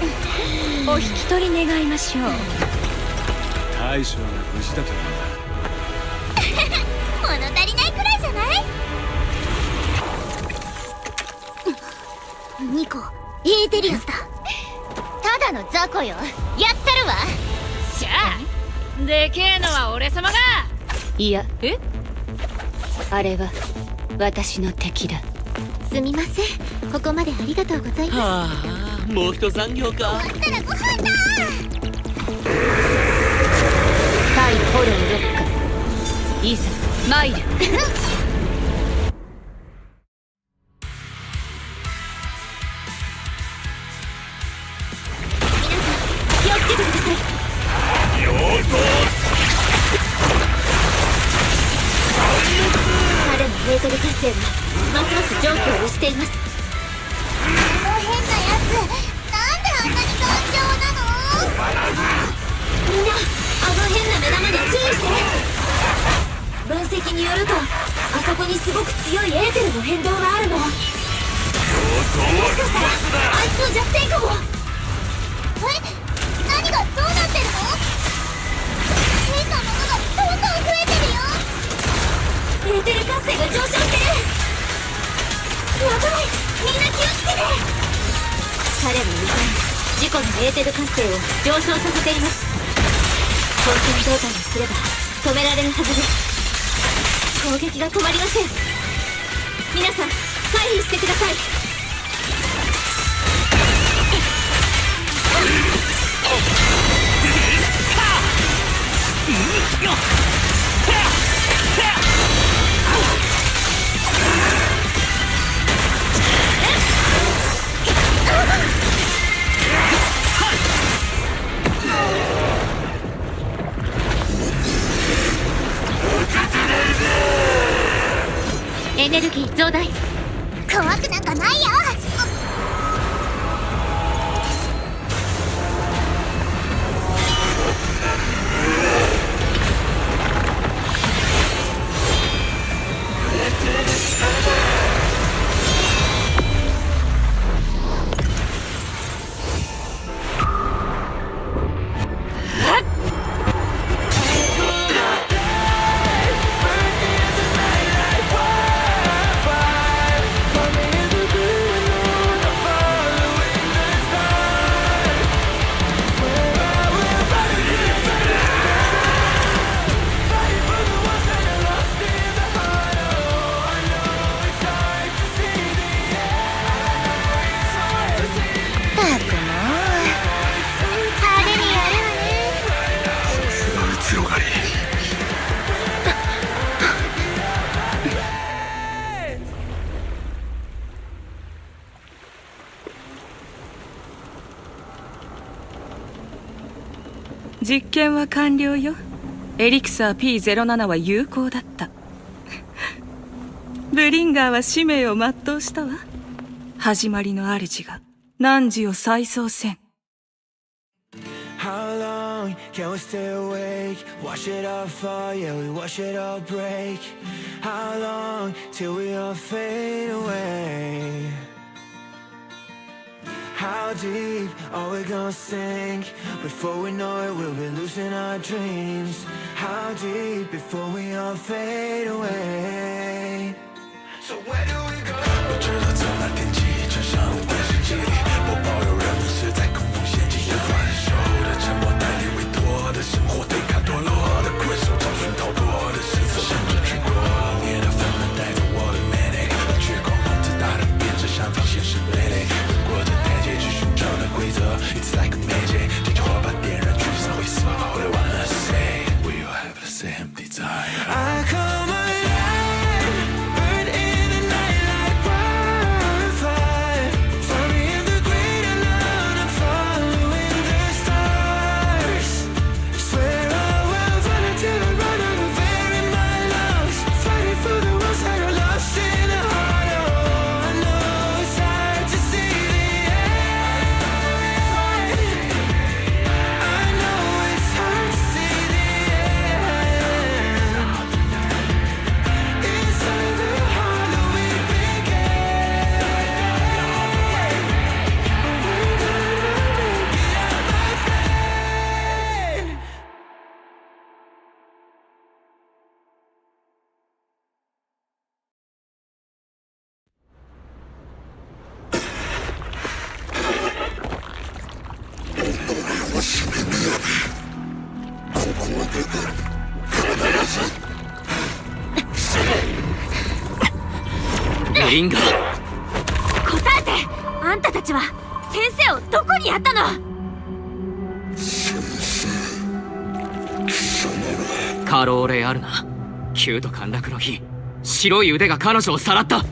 お引き取り願いましょう。大将が無事だといいな。物足りないくらいじゃない？い子エーテリアスだ。ただの雑魚よ。やったるわ。しゃあ、でけえのは俺様が。いや、あれは私の敵だ。すみません、ここまでありがとうございます。はあ、もう一残業か。終わったらご飯だ。対ホローロック、いざ参る。気をつけてください。よーと彼のメートル活性はますます常軌を逸しています。あの変なやつ、なんであんなに頑丈なの？みんな、あの変な目玉に注意して。分析によると、あそこにすごく強いエーテルの変動があるの。もしかしたらあいつの弱点かも。何がどうなってるの？変なものがどんどん増えてるよ。エーテル活性が上昇してる。やばい、みんな気をつけて。彼の味方、自己のエーテル活性を上昇させています。混戦状態にすれば止められるはずです。攻撃が止まりません。皆さん回避してください。エネルギー増大。怖くなんかないよ。実験は完了よ。エリクサー P07 は有効だった。ブリンガーは使命を全うしたわ。始まりの主が汝を再創せん。How long can we stay awake? Wash it all fall, yeah, we wash it all break. How long till we all fade away? How deep are we gonna sink? Before we know it, we'll be losing our dreams. How deep before we all fade away? So where do we go? 我知道从那天起，穿上了电视机里播报有人们是在空中陷阱的反手的沉默代理委托的生活对抗堕落的困兽，找寻逃脱的身份，甚至去过烈的愤懑带着我的魅力，却狂妄自大的变成想放现实傀儡。过着台阶去寻找的规则 ，It's like a magic， 这句话把点燃聚散会死，后来忘了 say，We all have the same desire。I come alive。ブリンガー。答えて。あんたたちは先生をどこにやったの？カローレ・アルナ、キュート陥落の日、白い腕が彼女をさらった。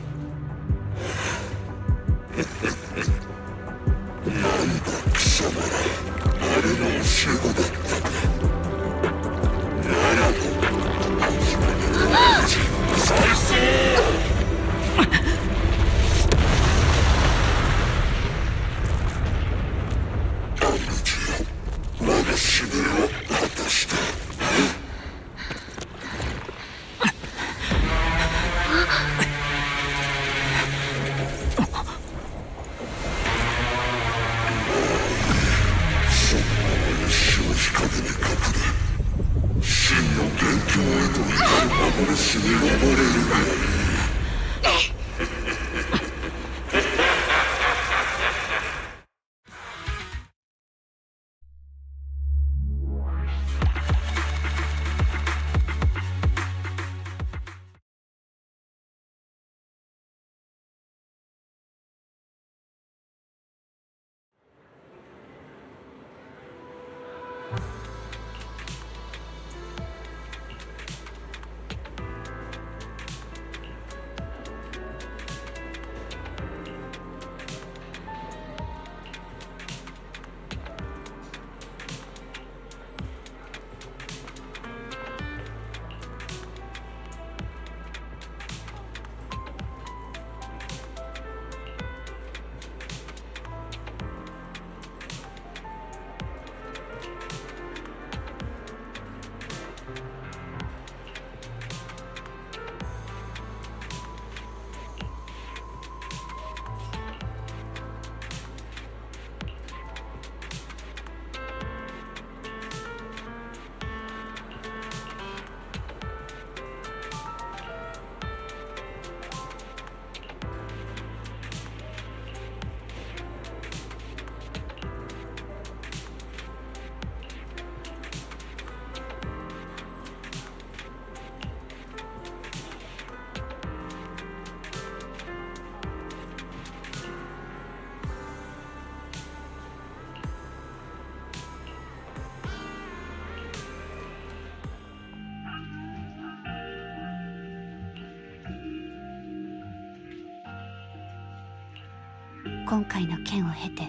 今回の件を経て、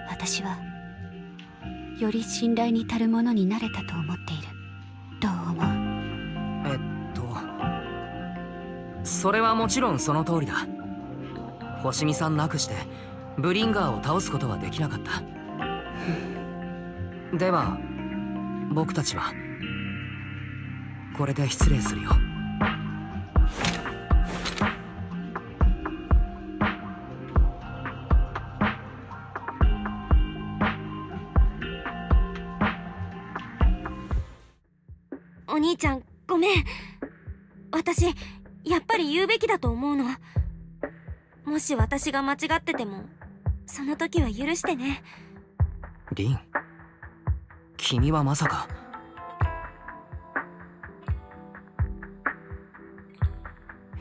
私はより信頼に足るものになれたと思っている。どう思う？それはもちろんその通りだ。星見さんなくしてブリンガーを倒すことはできなかった。では僕たちはこれで失礼するよ。お兄ちゃん、ごめん。私、やっぱり言うべきだと思うの。もし私が間違ってても、その時は許してね。リン、君はまさか。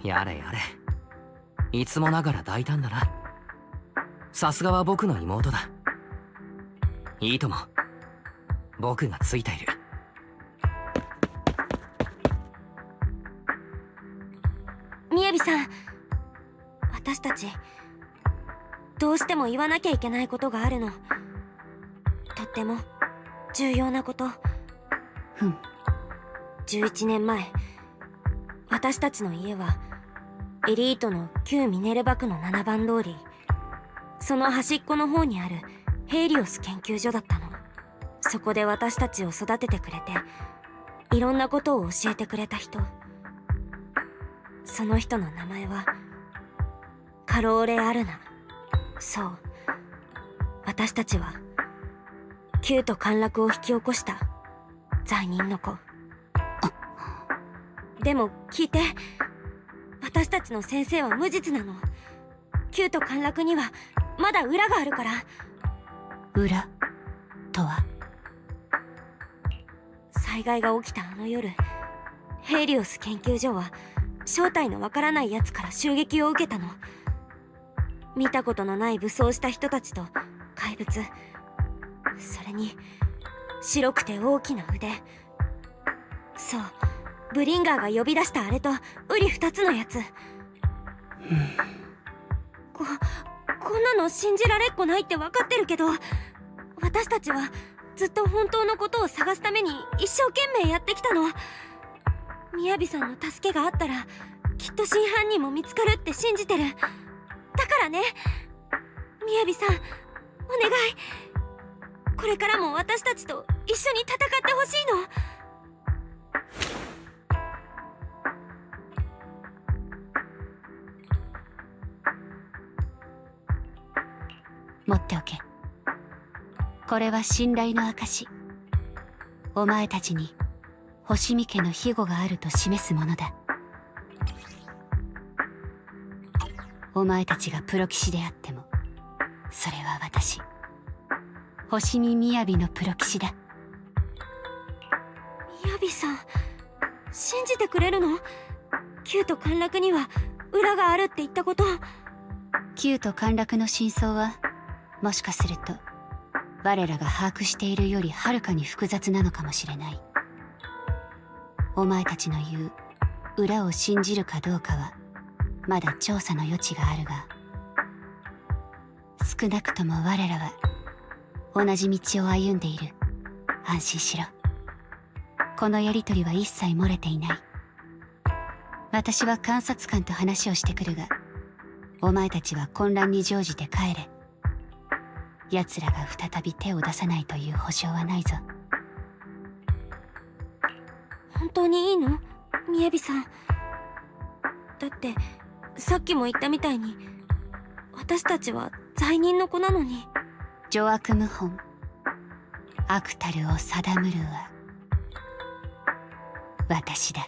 やれやれ。いつもながら大胆だな。さすがは僕の妹だ。いいとも。僕がついている。みやびさん、私たちどうしても言わなきゃいけないことがあるの。とっても重要なこと。11年前、私たちの家はエリートの旧ミネルバ区の7番通り、その端っこの方にあるヘイリオス研究所だったの。そこで私たちを育ててくれて、いろんなことを教えてくれた人。その人の名前はカローレ・アルナ。そう、私たちは旧と陥落を引き起こした罪人の子。でも聞いて、私たちの先生は無実なの。旧と陥落にはまだ裏があるから。裏とは？災害が起きたあの夜、ヘイリオス研究所は正体のわからない奴から襲撃を受けたの。見たことのない武装した人たちと怪物、それに白くて大きな腕。そう、ブリンガーが呼び出したあれと瓜二つのやつ。こんなの信じられっこないって分かってるけど、私たちはずっと本当のことを探すために一生懸命やってきたの。みやびさんの助けがあったらきっと真犯人も見つかるって信じてる。だからね、みやびさん、お願い、これからも私たちと一緒に戦ってほしいの。持っておけ。これは信頼の証。お前たちに星見家の庇護があると示すものだ。お前たちがプロ騎士であっても、それは私、星見みやびのプロ騎士だ。みやびさん、信じてくれるの？キューと陥落には裏があるって言ったこと。キューと陥落の真相は、もしかすると我らが把握しているよりはるかに複雑なのかもしれない。お前たちの言う裏を信じるかどうかはまだ調査の余地があるが、少なくとも我らは同じ道を歩んでいる。安心しろ。このやりとりは一切漏れていない。私は監察官と話をしてくるが、お前たちは混乱に乗じて帰れ。奴らが再び手を出さないという保証はないぞ。本当にいいの？みやびさん。だってさっきも言ったみたいに、私たちは罪人の子なのに。邪悪謀反、悪たるを定むるは私だ。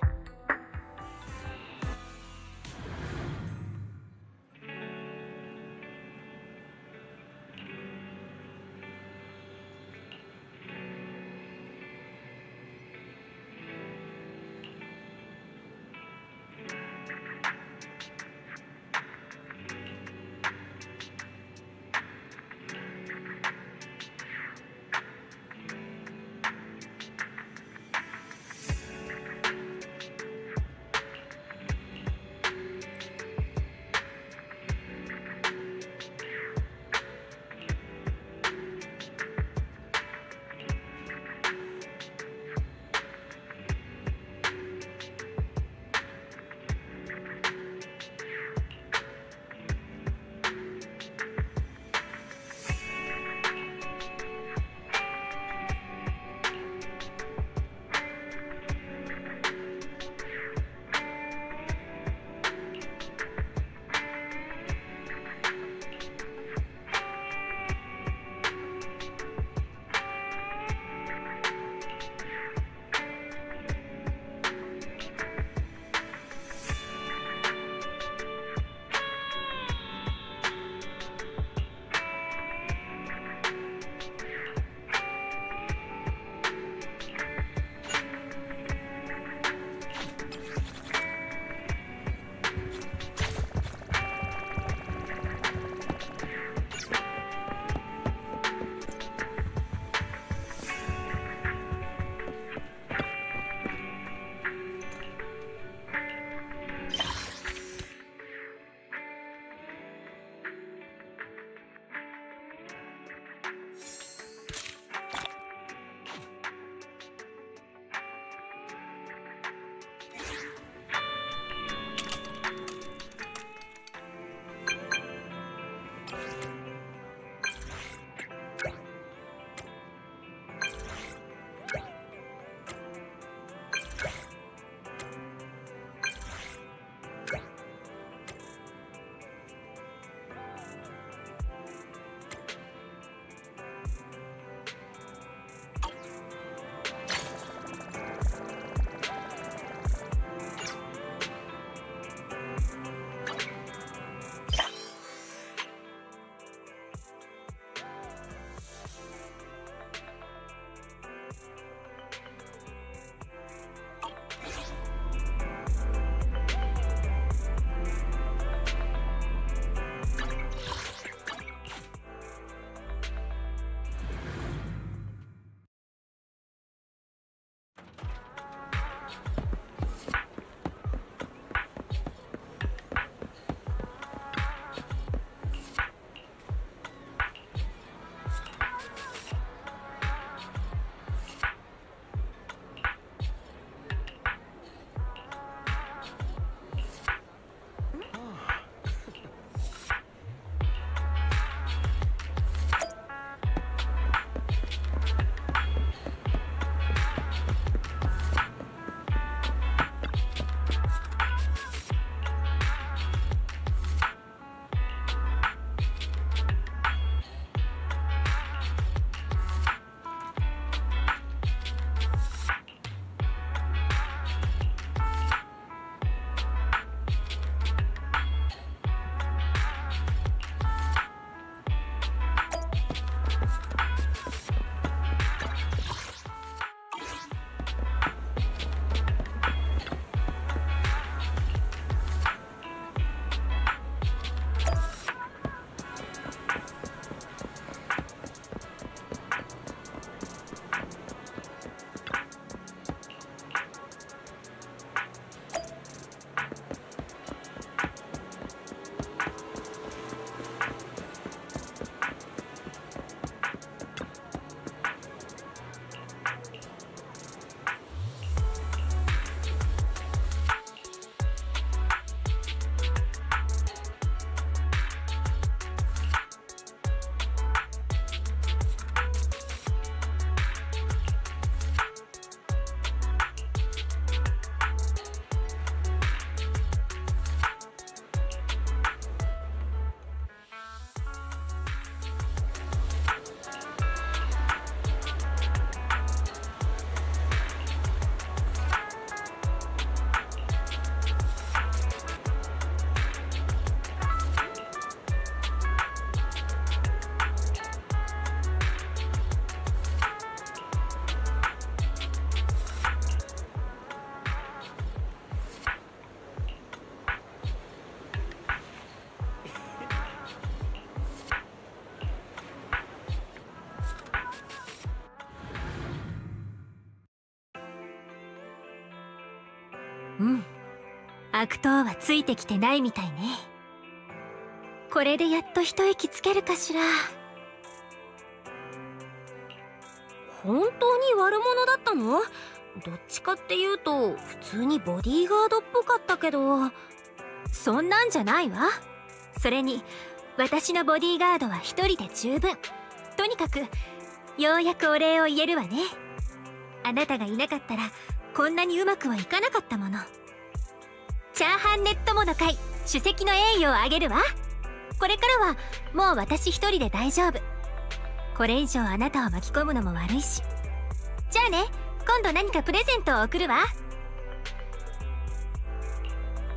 悪党はついてきてないみたいね。これでやっと一息つけるかしら。本当に悪者だったの？どっちかっていうと普通にボディーガードっぽかったけど。そんなんじゃないわ。それに私のボディーガードは一人で十分。とにかくようやくお礼を言えるわね。あなたがいなかったらこんなにうまくはいかなかったもの。チャーハンネットモの会主席の栄誉をあげるわ。これからはもう私一人で大丈夫。これ以上あなたを巻き込むのも悪いし。じゃあね、今度何かプレゼントを送るわ。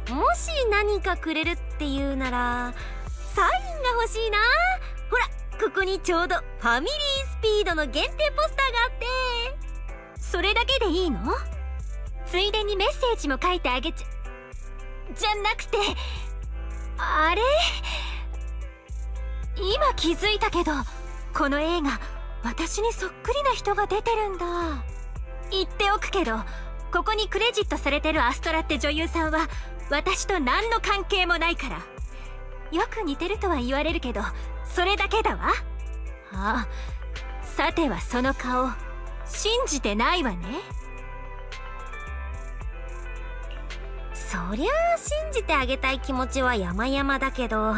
もし何かくれるっていうならサインが欲しいな。ほら、ここにちょうどファミリースピードの限定ポスターがあって。それだけでいいの？ついでにメッセージも書いてあげちゃ。じゃなくて、あれ？今気づいたけど、この映画私にそっくりな人が出てるんだ。言っておくけど、ここにクレジットされてるアストラって女優さんは私と何の関係もないから。よく似てるとは言われるけど、それだけだわ。ああ、さてはその顔信じてないわね。そりゃあ信じてあげたい気持ちは山々だけど、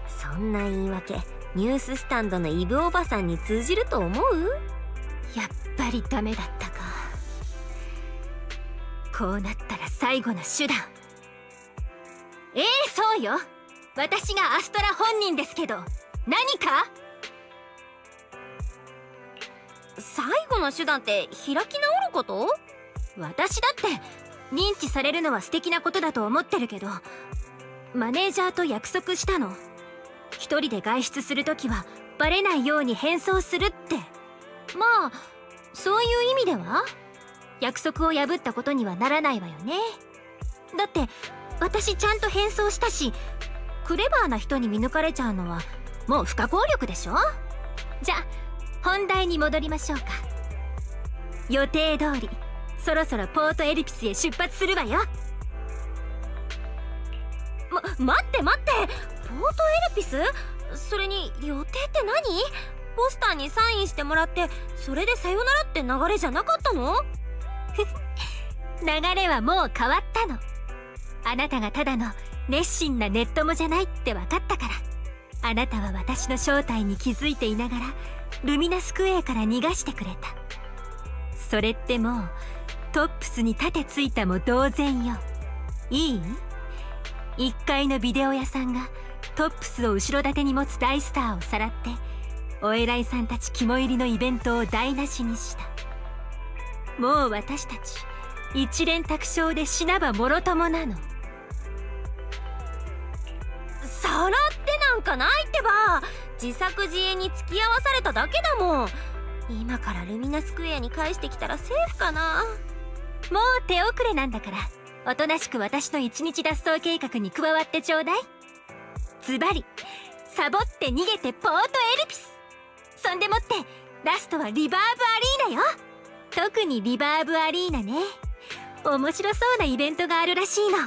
そんな言い訳ニューススタンドのイブおばさんに通じると思う？やっぱりダメだったか。こうなったら最後の手段。そうよ、私がアストラ本人ですけど、何か？最後の手段って開き直ること？私だって認知されるのは素敵なことだと思ってるけど、マネージャーと約束したの。一人で外出するときはバレないように変装するって。まあそういう意味では約束を破ったことにはならないわよね。だって私ちゃんと変装したし、クレバーな人に見抜かれちゃうのはもう不可抗力でしょ。じゃあ本題に戻りましょうか。予定通りそろそろポートエリピスへ出発するわよ。待ってポートエリピス？それに予定って何？ポスターにサインしてもらってそれでさよならって流れじゃなかったの？流れはもう変わったの。あなたがただの熱心なネッ友じゃないって分かったから、あなたは私の正体に気づいていながらルミナスクエアから逃がしてくれた。それってもうトップスに盾ついたも同然よ。いい？1階のビデオ屋さんがトップスを後ろ盾に持つ大スターをさらってお偉いさんたち肝入りのイベントを台無しにした。もう私たち一連卓勝で死なばもろともなの。さらってなんかないってば。自作自演に付き合わされただけだもん。今からルミナスクエアに返してきたらセーフかな。もう手遅れなんだから、おとなしく私の一日脱走計画に加わってちょうだい。ズバリサボって逃げてポートエルピス。そんでもってラストはリバーブアリーナよ。特にリバーブアリーナね。面白そうなイベントがあるらしいの。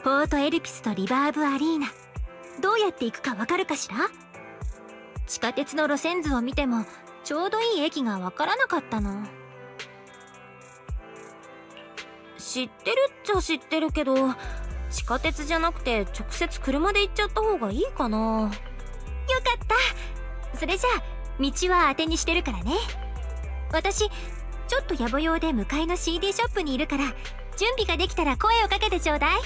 ポートエルピスとリバーブアリーナ、どうやって行くかわかるかしら？地下鉄の路線図を見てもちょうどいい駅がわからなかったの。知ってるっちゃ知ってるけど、地下鉄じゃなくて直接車で行っちゃった方がいいかな。よかった。それじゃあ道は当てにしてるからね。私ちょっと野暮用で向かいの CD ショップにいるから、準備ができたら声をかけてちょうだい。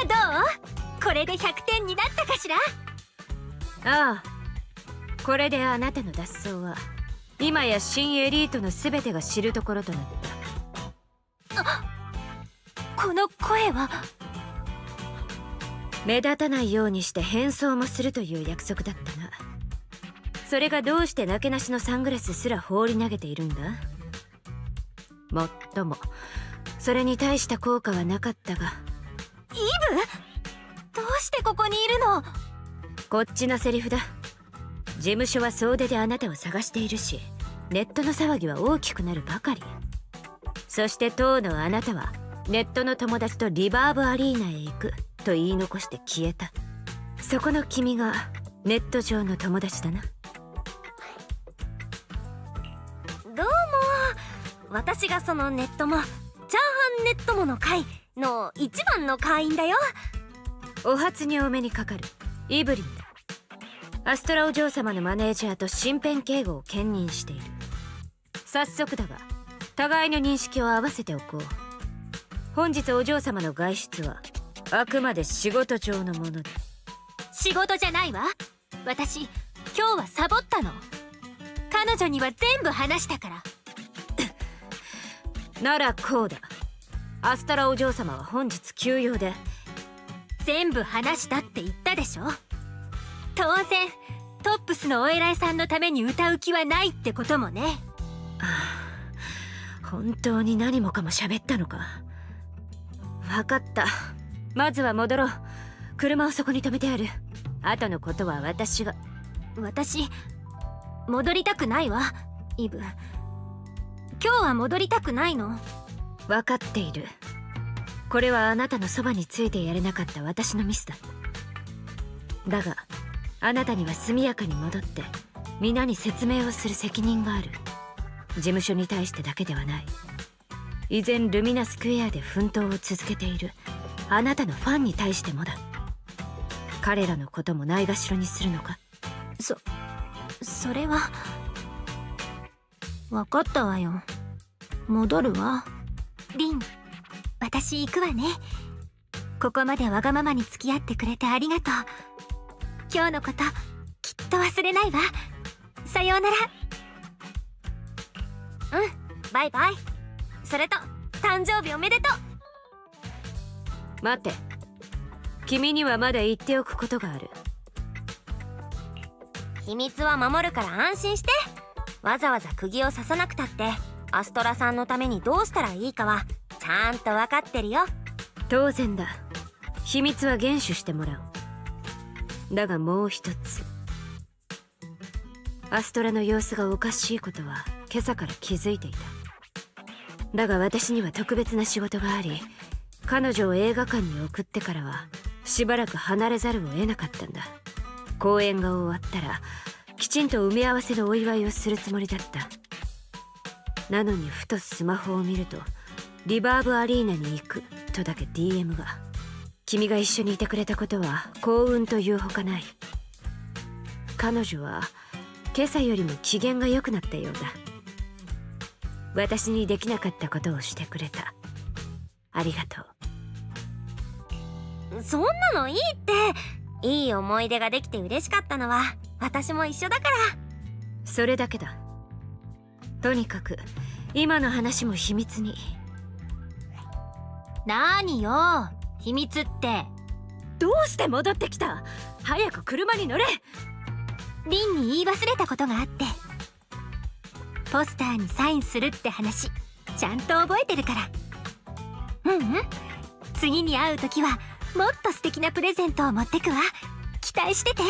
どう？これで100点になったかしら？ああ、これであなたの脱走は今や新エリートの全てが知るところとなった。この声は。目立たないようにして変装もするという約束だったな。それがどうしてなけなしのサングラスすら放り投げているんだ？もっともそれに大した効果はなかったが。イブ？どうしてここにいるの？こっちのセリフだ。事務所は総出であなたを探しているし、ネットの騒ぎは大きくなるばかり。そして当のあなたはネットの友達とリバーブアリーナへ行くと言い残して消えた。そこの君がネット上の友達だな。どうも、私がそのネットもチャーハンネットもの会の一番の会員だよ。お初にお目にかかるイブリンだ。アストラお嬢様のマネージャーと身辺警護を兼任している。早速だが互いの認識を合わせておこう。本日お嬢様の外出はあくまで仕事上のものだ。仕事じゃないわ。私今日はサボったの。彼女には全部話したから。ならこうだ。アストラお嬢様は本日休養で。全部話したって言ったでしょ。当然トップスのお偉いさんのために歌う気はないってこともね。本当に何もかも喋ったのか。分かった。まずは戻ろう。車をそこに止めてある。後のことは私が。私戻りたくないわイブ。今日は戻りたくないの。分かっている。これはあなたのそばについてやれなかった私のミスだ。だがあなたには速やかに戻って皆に説明をする責任がある。事務所に対してだけではない。依然ルミナスクエアで奮闘を続けているあなたのファンに対してもだ。彼らのこともないがしろにするのか？それは。分かったわよ。戻るわ。リン、私行くわね。ここまでわがままに付き合ってくれてありがとう。今日のこときっと忘れないわ。さようなら。バイバイ。それと誕生日おめでとう。待て、君にはまだ言っておくことがある。秘密は守るから安心して。わざわざ釘を刺さなくたってアストラさんのためにどうしたらいいかはちゃんと分かってるよ。当然だ。秘密は厳守してもらおう。だがもう一つ。アストラの様子がおかしいことは今朝から気づいていた。だが私には特別な仕事があり、彼女を映画館に送ってからはしばらく離れざるを得なかったんだ。公演が終わったらきちんと埋め合わせのお祝いをするつもりだった。なのにふとスマホを見るとリバーブアリーナに行くとだけ DM が。君が一緒にいてくれたことは幸運というほかない。彼女は今朝よりも機嫌が良くなったようだ。私にできなかったことをしてくれた。ありがとう。そんなのいいって。いい思い出ができて嬉しかったのは私も一緒だから。それだけだ。とにかく今の話も秘密に。なーによ秘密って。どうして戻ってきた？早く車に乗れ。リンに言い忘れたことがあって。ポスターにサインするって話ちゃんと覚えてるから。次に会う時はもっと素敵なプレゼントを持ってくわ。期待してて。